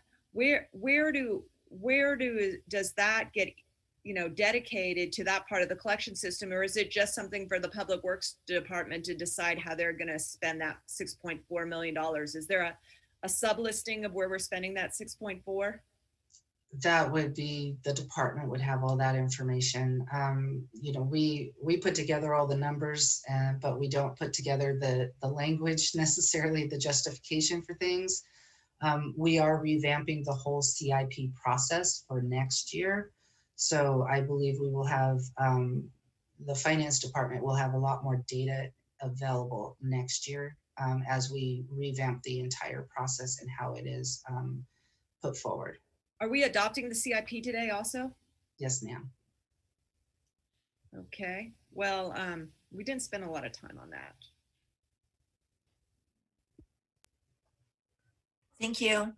S3: Does that get dedicated to that part of the collection system, or is it just something for the Public Works Department to decide how they're going to spend that $6.4 million? Is there a sub-listing of where we're spending that 6.4?
S12: That would be, the department would have all that information. We put together all the numbers, but we don't put together the language necessarily, the justification for things. We are revamping the whole CIP process for next year. So I believe we will have, the finance department will have a lot more data available next year as we revamp the entire process and how it is put forward.
S3: Are we adopting the CIP today also?
S12: Yes, ma'am.
S3: Okay, well, we didn't spend a lot of time on that.
S1: Thank you.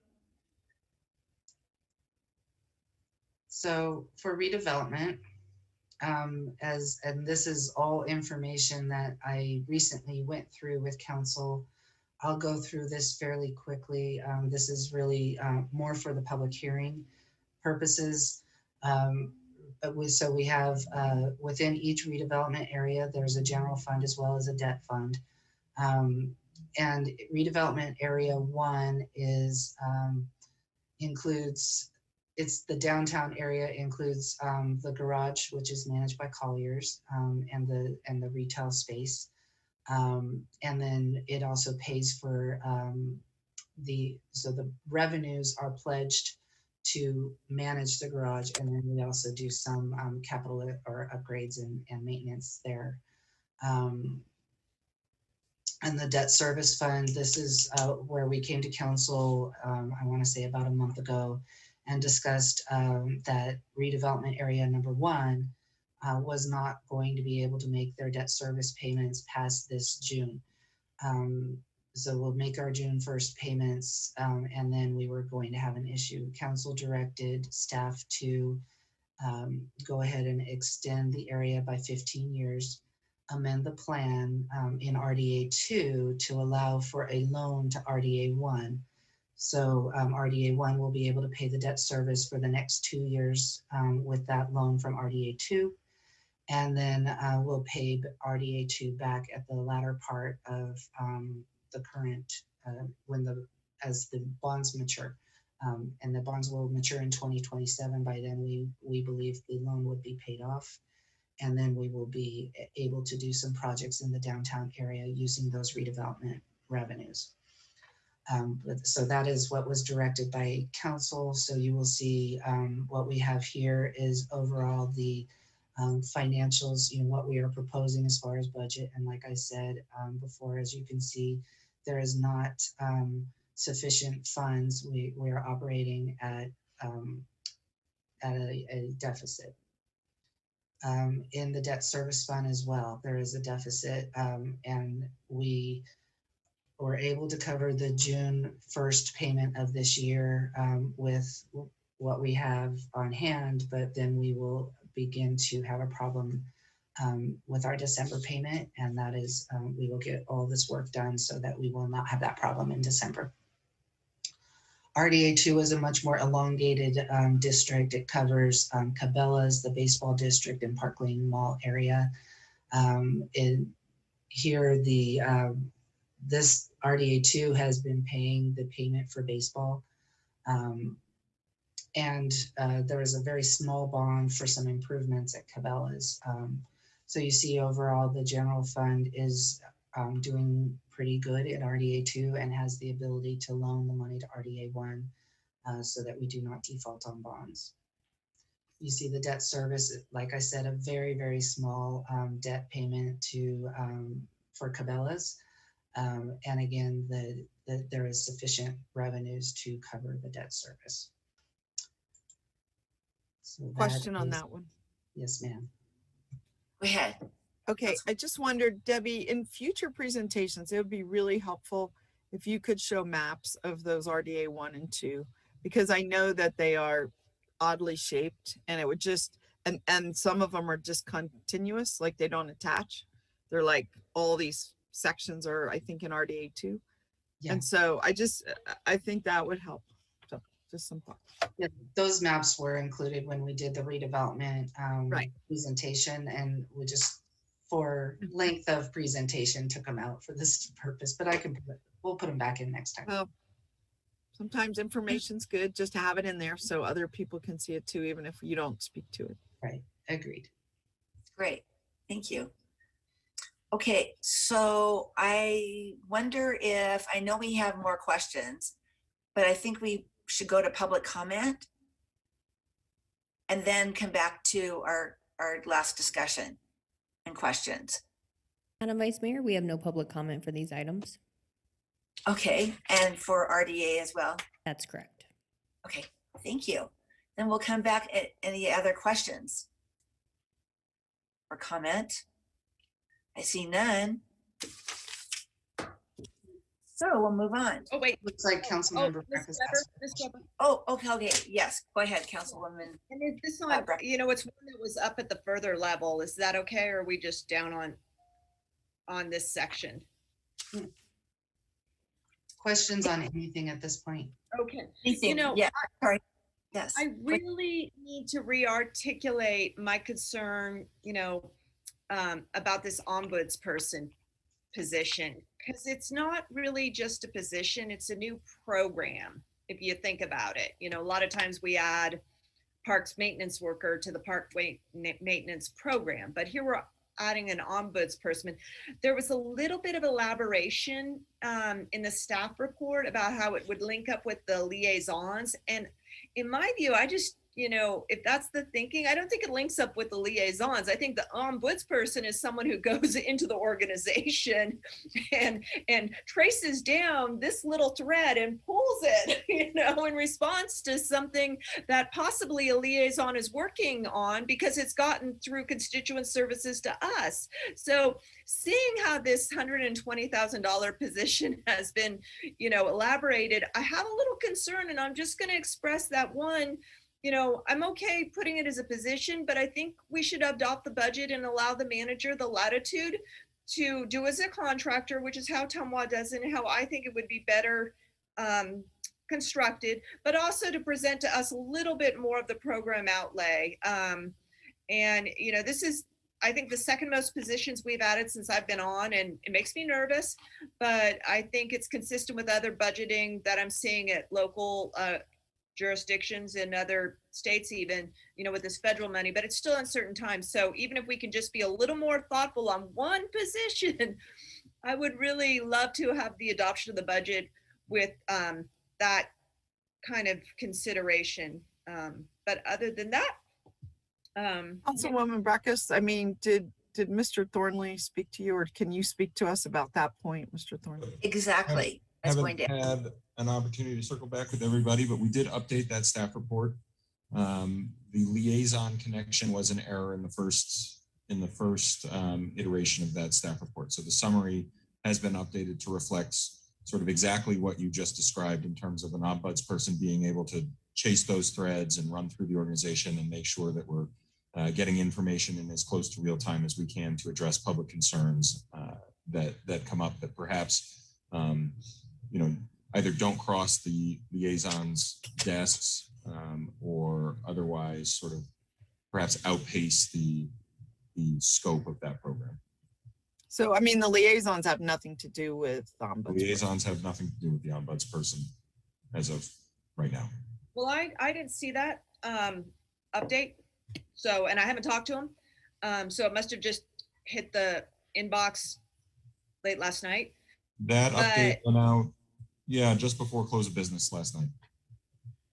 S12: So for redevelopment, and this is all information that I recently went through with council. I'll go through this fairly quickly. This is really more for the public hearing purposes. So we have within each redevelopment area, there's a general fund as well as a debt fund. And redevelopment area 1 is includes, it's the downtown area, includes the garage, which is managed by Colliers, and the retail space. And then it also pays for so the revenues are pledged to manage the garage, and then we also do some capital or upgrades and maintenance there. And the debt service fund, this is where we came to council, I want to say about a month ago, and discussed that redevelopment area number 1 was not going to be able to make their debt service payments past this June. So we'll make our June 1st payments, and then we were going to have an issue. Council directed staff to go ahead and extend the area by 15 years, amend the plan in RDA 2 to allow for a loan to RDA 1. So RDA 1 will be able to pay the debt service for the next 2 years with that loan from RDA 2. And then we'll pay RDA 2 back at the latter part of the current, as the bonds mature. And the bonds will mature in 2027. By then we believe the loan would be paid off. And then we will be able to do some projects in the downtown area using those redevelopment revenues. So that is what was directed by council. So you will see what we have here is overall the financials, what we are proposing as far as budget. And like I said before, as you can see, there is not sufficient funds. We are operating at a deficit. In the debt service fund as well, there is a deficit, and we were able to cover the June 1st payment of this year with what we have on hand, but then we will begin to have a problem with our December payment, and that is we will get all this work done so that we will not have that problem in December. RDA 2 is a much more elongated district. It covers Cabela's, the baseball district, and Park Lane Mall area. Here, this RDA 2 has been paying the payment for baseball. And there is a very small bond for some improvements at Cabela's. So you see overall the general fund is doing pretty good at RDA 2 and has the ability to loan the money to RDA 1 so that we do not default on bonds. You see the debt service, like I said, a very, very small debt payment for Cabela's. And again, there is sufficient revenues to cover the debt service. So
S4: Question on that one.
S12: Yes, ma'am.
S1: Go ahead.
S4: Okay, I just wondered, Debbie, in future presentations, it would be really helpful if you could show maps of those RDA 1 and 2, because I know that they are oddly shaped, and it would just and some of them are just continuous, like they don't attach. They're like all these sections are, I think, in RDA 2.
S12: Yeah.
S4: And so I think that would help. So just some thought.
S12: Yeah, those maps were included when we did the redevelopment
S4: Right.
S12: presentation, and we just, for length of presentation, took them out for this purpose, but we'll put them back in next time.
S4: Well, sometimes information's good just to have it in there so other people can see it too, even if you don't speak to it.
S12: Right, agreed.
S1: Great, thank you. Okay, so I wonder if, I know we have more questions, but I think we should go to public comment and then come back to our last discussion and questions.
S2: Madam Vice Mayor, we have no public comment for these items.
S1: Okay, and for RDA as well.
S2: That's correct.
S1: Okay, thank you. Then we'll come back at any other questions or comment. I see none. So we'll move on.
S3: Oh, wait.
S12: Looks like Councilmember
S3: Ms.
S12: Breckes
S3: Weber,
S12: has-
S3: Ms. Weber.
S1: Oh, okay, yes, go ahead, Councilwoman.
S3: And is this on,
S1: Breckes.
S3: you know, it's one that was up at the further level. Is that okay? Or are we just down on this section?
S12: Questions on anything at this point?
S3: Okay.
S1: Anything?
S3: You know,
S1: Yeah, sorry. Yes.
S3: I really need to re-articulate my concern, you know, about this ombudsperson position, because it's not really just a position, it's a new program. If you think about it, you know, a lot of times we add parks maintenance worker to the park maintenance program, but here we're adding an ombudsperson. There was a little bit of elaboration in the staff report about how it would link up with the liaisons. And in my view, I just, you know, if that's the thinking, I don't think it links up with the liaisons. I think the ombudsperson is someone who goes into the organization and traces down this little thread and pulls it, you know, in response to something that possibly a liaison is working on because it's gotten through constituent services to us. So seeing how this $120,000 position has been, you know, elaborated, I have a little concern, and I'm just going to express that. One, you know, I'm okay putting it as a position, but I think we should adopt the budget and allow the manager the latitude to do as a contractor, which is how Tumwa does it and how I think it would be better constructed, but also to present to us a little bit more of the program outlay. And, you know, this is, I think, the second most positions we've added since I've been on, and it makes me nervous, but I think it's consistent with other budgeting that I'm seeing at local jurisdictions in other states, even, you know, with this federal money, but it's still uncertain times. So even if we can just be a little more thoughtful on one position, I would really love to have the adoption of the budget with that kind of consideration. But other than that,
S4: Councilwoman Breckes, I mean, did Mr. Thornley speak to you, or can you speak to us about that point, Mr. Thornley?
S1: Exactly. That's going
S9: Haven't
S1: to.
S9: had an opportunity to circle back with everybody, but we did update that staff report. The liaison connection was an error in the first iteration of that staff report. So the summary has been updated to reflect sort of exactly what you just described in terms of an ombudsperson being able to chase those threads and run through the organization and make sure that we're getting information in as close to real time as we can to address public concerns that come up that perhaps you know, either don't cross the liaisons' desks or otherwise sort of perhaps outpace the scope of that program.
S4: So, I mean, the liaisons have nothing to do with
S9: The
S4: ombudsman.
S9: liaisons have nothing to do with the ombudsperson as of right now.
S3: well, I didn't see that update. So, and I haven't talked to him. So it must have just hit the inbox late last night.
S9: That update went out, yeah, just before close of business last night.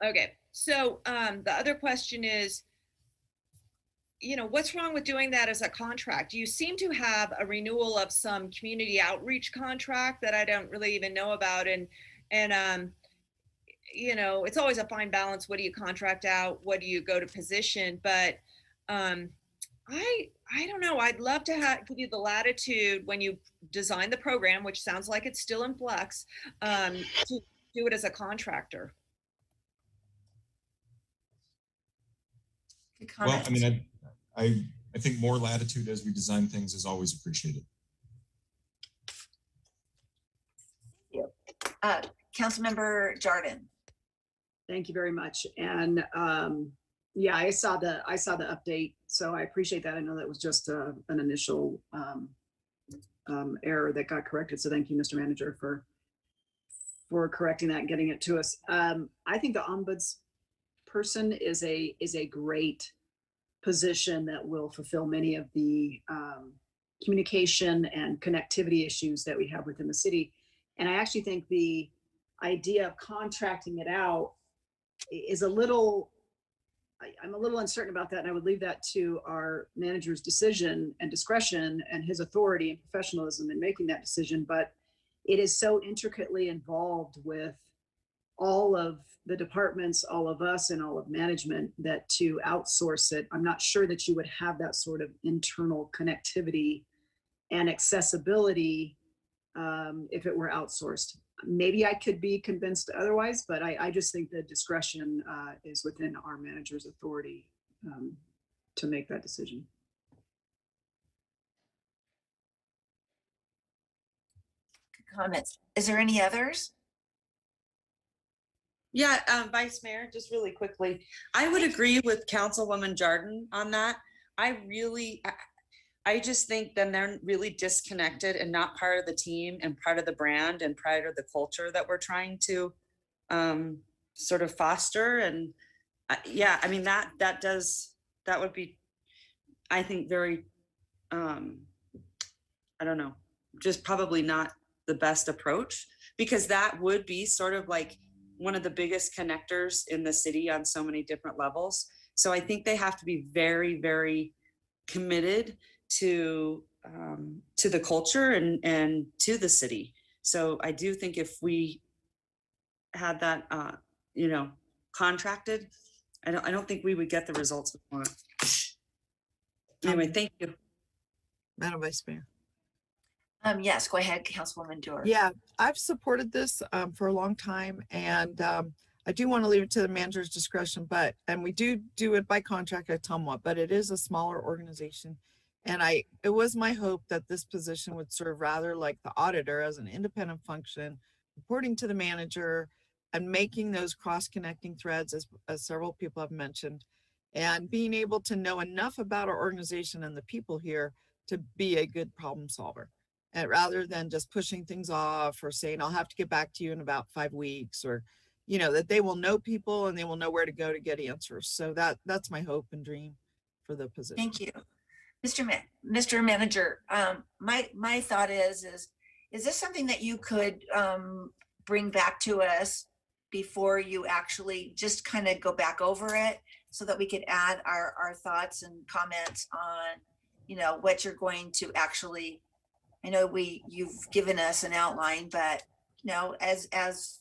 S3: Okay, so the other question is, you know, what's wrong with doing that as a contract? You seem to have a renewal of some community outreach contract that I don't really even know about. And you know, it's always a fine balance. What do you contract out? What do you go to position? But I don't know. I'd love to give you the latitude when you design the program, which sounds like it's still in flux, to do it as a contractor.
S1: Good
S9: Well,
S1: comment.
S9: I mean, I think more latitude as we design things is always appreciated.
S1: Councilmember Jordan.
S10: Thank you very much. And yeah, I saw the update, so I appreciate that. I know that was just an initial error that got corrected. So thank you, Mr. Manager, for correcting that and getting it to us. I think the ombuds person is a great position that will fulfill many of the communication and connectivity issues that we have within the city. And I actually think the idea of contracting it out is I'm a little uncertain about that, and I would leave that to our manager's decision and discretion and his authority and professionalism in making that decision. But it is so intricately involved with all of the departments, all of us, and all of management that to outsource it, I'm not sure that you would have that sort of internal connectivity and accessibility if it were outsourced. Maybe I could be convinced otherwise, but I just think the discretion is within our manager's authority to make that decision.
S1: Good comments. Is there any others?
S3: Yeah, Vice Mayor, just really quickly, I would agree with Councilwoman Jordan on that. I just think then they're really disconnected and not part of the team and part of the brand and part of the culture that we're trying to sort of foster. And yeah, I mean, that would be, I think, very, I don't know, just probably not the best approach, because that would be sort of like one of the biggest connectors in the city on so many different levels. So I think they have to be very, very committed to the culture and to the city. So I do think if we had that, contracted, I don't think we would get the results we want. Anyway, thank you.
S4: Madam Vice Mayor.
S1: Yes, go ahead, Councilwoman Dorr.
S4: Yeah, I've supported this for a long time, and I do want to leave it to the manager's discretion, and we do it by contract at Tumwa, but it is a smaller organization. And it was my hope that this position would serve rather like the auditor as an independent function, reporting to the manager and making those cross-connecting threads, as several people have mentioned, and being able to know enough about our organization and the people here to be a good problem solver. And rather than just pushing things off or saying, I'll have to get back to you in about 5 weeks, or, that they will know people and they will know where to go to get answers. So that's my hope and dream for the position.
S1: Thank you. Mr. Manager, my thought is this something that you could bring back to us before you actually just kind of go back over it, so that we could add our thoughts and comments on, what you're going to actually, I know you've given us an outline, but, as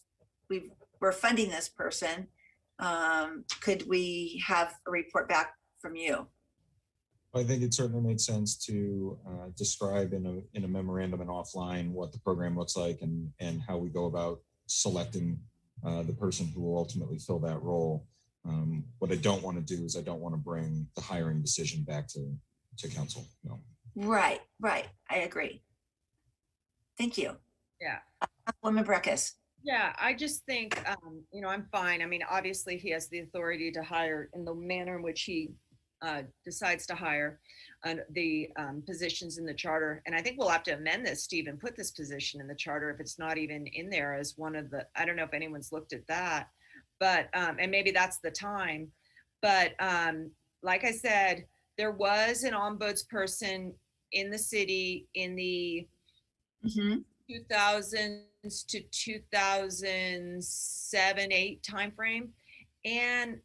S1: we're funding this person, could we have a report back from you?
S9: I think it certainly makes sense to describe in a memorandum and offline what the program looks like and how we go about selecting the person who will ultimately fill that role. What I don't want to do is I don't want to bring the hiring decision back to council. No.
S1: Right. I agree. Thank you.
S3: Yeah.
S1: Woman Breckus.
S3: Yeah, I just think, I'm fine. I mean, obviously he has the authority to hire in the manner in which he decides to hire the positions in the charter. And I think we'll have to amend this, Steve, and put this position in the charter if it's not even in there as one of the, I don't know if anyone's looked at that, but, and maybe that's the time. But like I said, there was an ombuds person in the city in the 2000s to 2007-8 timeframe, and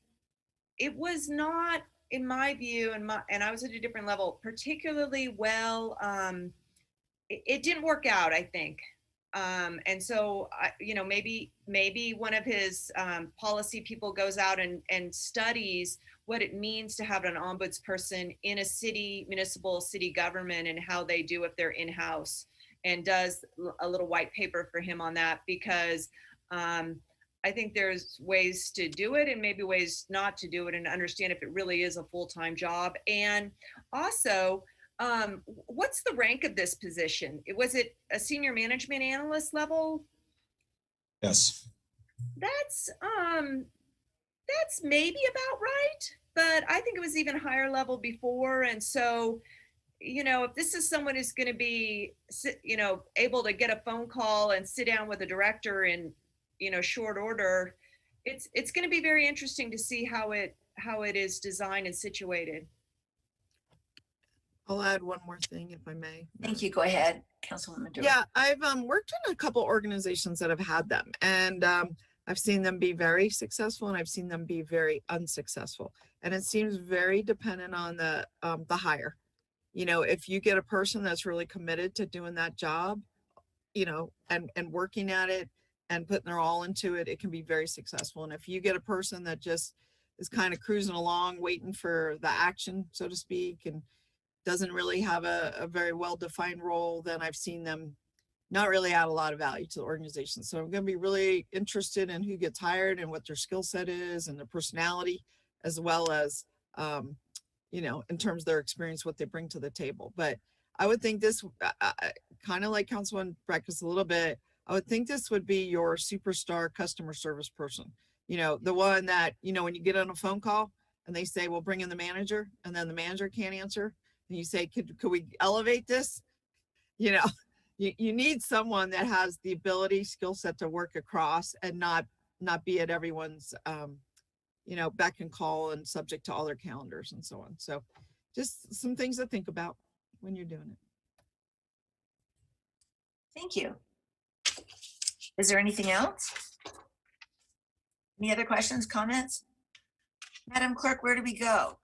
S3: it was not, in my view, and I was at a different level, particularly well. It didn't work out, I think, and so maybe one of his policy people goes out and studies what it means to have an ombuds person in a municipal city government and how they do if they're in-house, and does a little white paper for him on that, because I think there's ways to do it and maybe ways not to do it, and understand if it really is a full-time job. And also, what's the rank of this position? Was it a senior management analyst level?
S9: Yes.
S3: That's maybe about right, but I think it was even higher level before. And so, if this is someone who's going to be, able to get a phone call and sit down with a director in, short order, it's going to be very interesting to see how it is designed and situated.
S4: I'll add one more thing if I may.
S1: Thank you. Go ahead, Councilwoman Dewar.
S4: Yeah, I've worked in a couple organizations that have had them, and I've seen them be very successful and I've seen them be very unsuccessful. And it seems very dependent on the hire. If you get a person that's really committed to doing that job, and working at it and putting their all into it, it can be very successful. And if you get a person that just is kind of cruising along, waiting for the action, so to speak, and doesn't really have a very well-defined role, then I've seen them not really add a lot of value to the organization. So I'm going to be really interested in who gets hired and what their skill set is and their personality, as well as, in terms of their experience, what they bring to the table. But I would think this, kind of like Councilman Breckes a little bit, I would think this would be your superstar customer service person. The one that, when you get on a phone call and they say, well, bring in the manager, and then the manager can't answer. And you say, could we elevate this? You need someone that has the ability, skill set to work across and not be at everyone's, beck and call and subject to all their calendars and so on. So just some things to think about when you're doing it.
S1: Thank you. Is there anything else? Any other questions, comments? Madam Clerk, where do we go?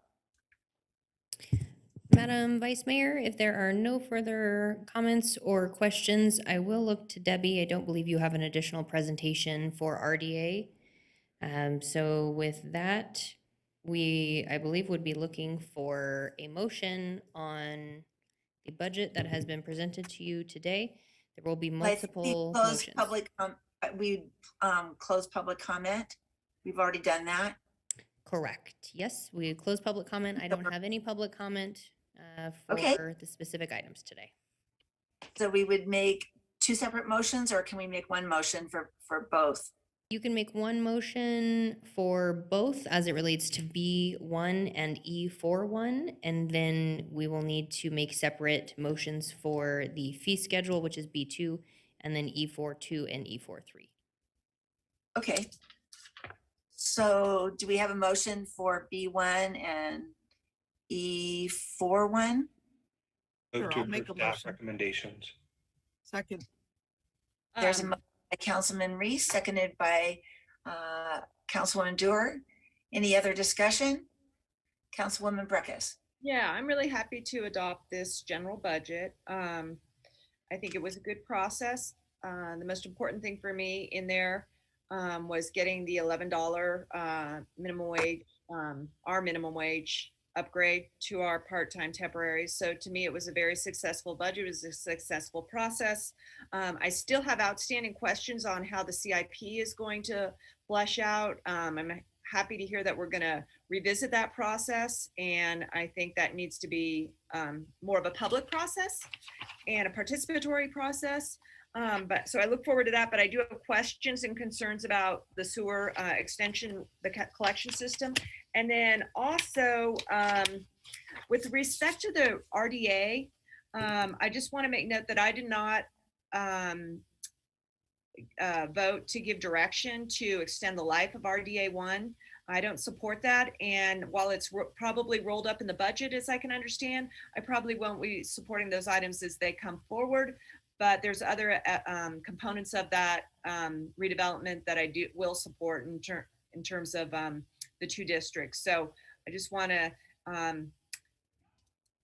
S2: Madam Vice Mayor, if there are no further comments or questions, I will look to Debbie. I don't believe you have an additional presentation for RDA. So with that, I believe, would be looking for a motion on the budget that has been presented to you today. There will be multiple motions.
S1: We close public comment. We've already done that.
S2: Correct. Yes, we closed public comment. I don't have any public comment for
S1: Okay.
S2: the specific items today.
S1: So we would make two separate motions, or can we make one motion for both?
S2: You can make one motion for both as it relates to B1 and E41, and then we will need to make separate motions for the fee schedule, which is B2, and then E42 and E43.
S1: Okay. So do we have a motion for B1 and E41?
S5: Move to
S4: I'll make
S5: approve
S4: a
S5: staff
S4: motion.
S5: recommendations.
S4: Second.
S1: There's a motion by Councilman Reese, seconded by Councilwoman Dewar. Any other discussion? Councilwoman Breckes.
S3: Yeah, I'm really happy to adopt this general budget. I think it was a good process. The most important thing for me in there was getting the $11 minimum wage, our minimum wage upgrade to our part-time temporaries. So to me, it was a very successful budget. It was a successful process. I still have outstanding questions on how the CIP is going to flesh out. I'm happy to hear that we're going to revisit that process. And I think that needs to be more of a public process and a participatory process. But so I look forward to that, but I do have questions and concerns about the sewer extension, the collection system. And then also with respect to the RDA, I just want to make note that I did not vote to give direction to extend the life of RDA 1. I don't support that. And while it's probably rolled up in the budget, as I can understand, I probably won't be supporting those items as they come forward. But there's other components of that redevelopment that I will support in terms of the two districts. So I just want to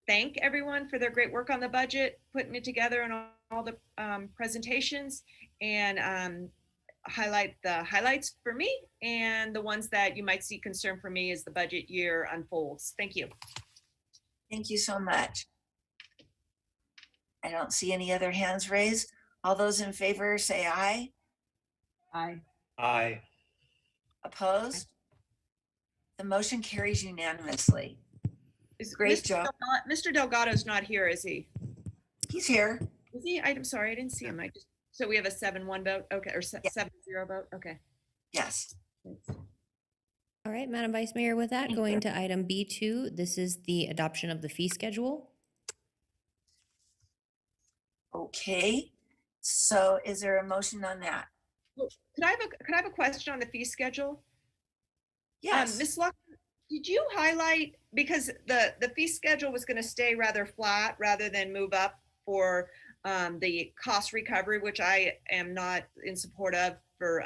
S3: thank everyone for their great work on the budget, putting it together and all the presentations, and highlight the highlights for me and the ones that you might see concern for me as the budget year unfolds. Thank you.
S1: Thank you so much. I don't see any other hands raised. All those in favor say aye.
S10: Aye.
S5: Aye.
S1: Opposed? The motion carries unanimously. Great job.
S3: Mr. Delgado's not here, is he?
S1: He's here.
S3: Is he? I'm sorry, I didn't see him. So we have a 7-1 vote, okay, or 7-0 vote, okay.
S1: Yes.
S2: All right, Madam Vice Mayor, with that, going to item B2, this is the adoption of the fee schedule.
S1: Okay, so is there a motion on that?
S3: Could I have a question on the fee schedule?
S1: Yes.
S3: Ms. Luck, did you highlight, because the fee schedule was going to stay rather flat rather than move up for the cost recovery, which I am not in support of for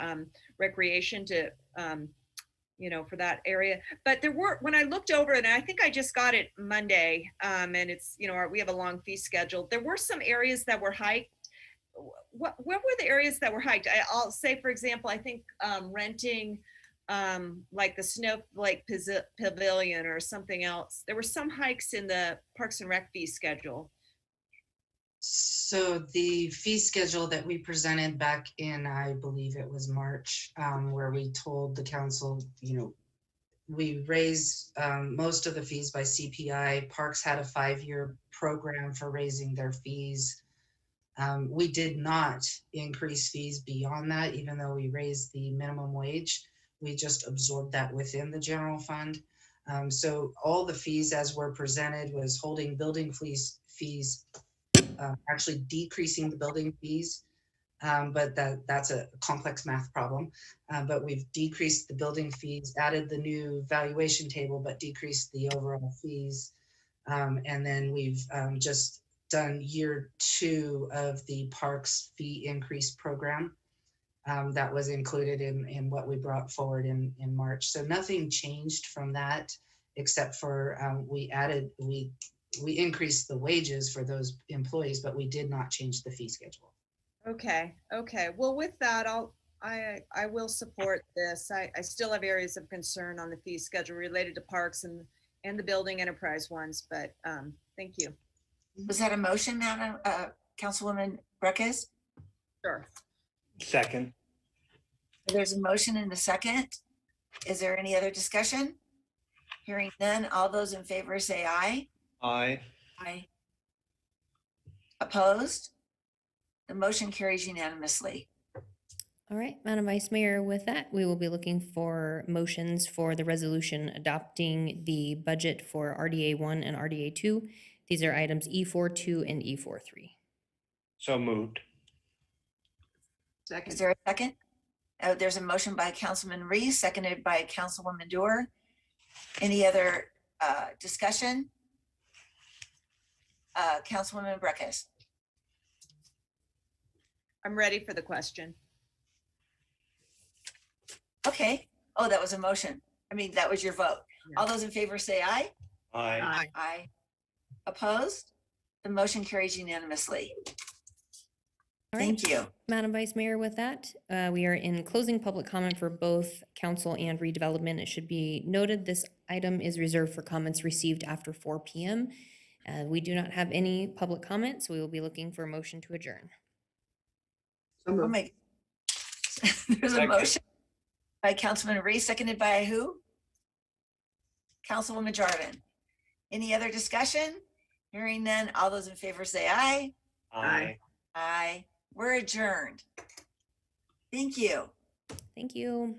S3: recreation to, for that area. But there were, when I looked over it, and I think I just got it Monday, and it's, we have a long fee schedule. There were some areas that were hiked. What were the areas that were hiked? I'll say, for example, I think renting like the Snowflake Pavilion or something else. There were some hikes in the Parks and Rec fee schedule.
S12: So the fee schedule that we presented back in, I believe it was March, where we told the council, we raised most of the fees by CPI. Parks had a 5-year program for raising their fees. We did not increase fees beyond that, even though we raised the minimum wage. We just absorbed that within the general fund. So all the fees as were presented was holding building fees, actually decreasing the building fees. But that's a complex math problem. But we've decreased the building fees, added the new valuation table, but decreased the overall fees. And then we've just done year 2 of the parks fee increase program. That was included in what we brought forward in March. So nothing changed from that, except for we increased the wages for those employees, but we did not change the fee schedule.
S3: Okay. Well, with that, I will support this. I still have areas of concern on the fee schedule related to parks and the building enterprise ones, but thank you.
S1: Was that a motion, Madam Councilwoman Breckus?
S3: Sure.
S5: Second.
S1: There's a motion and a second. Is there any other discussion? Hearing none, all those in favor say aye.
S5: Aye.
S1: Aye. Opposed? The motion carries unanimously.
S2: All right, Madam Vice Mayor, with that, we will be looking for motions for the resolution adopting the budget for RDA 1 and RDA 2. These are items E42 and E43.
S5: So moved.
S10: Second.
S1: Is there a second? There's a motion by Councilman Reese, seconded by Councilwoman Dorr. Any other discussion? Councilwoman Breckus.
S3: I'm ready for the question.
S1: Okay. Oh, that was a motion. I mean, that was your vote.
S3: Yeah.
S1: All those in favor say aye.
S5: Aye.
S10: Aye.
S1: Aye. Opposed? The motion carries unanimously.
S2: All right,
S1: Thank you.
S2: Madam Vice Mayor, with that, we are in closing public comment for both council and redevelopment. It should be noted this item is reserved for comments received after 4 p.m. We do not have any public comment, so we will be looking for a motion to adjourn.
S10: So
S1: I'll
S10: moved.
S1: make. There's a
S5: Second.
S1: motion by Councilman Reese, seconded by who? Councilwoman Jarvin. Any other discussion? Hearing none, all those in favor say aye.
S5: Aye.
S1: Aye. We're adjourned. Thank you.
S2: Thank you.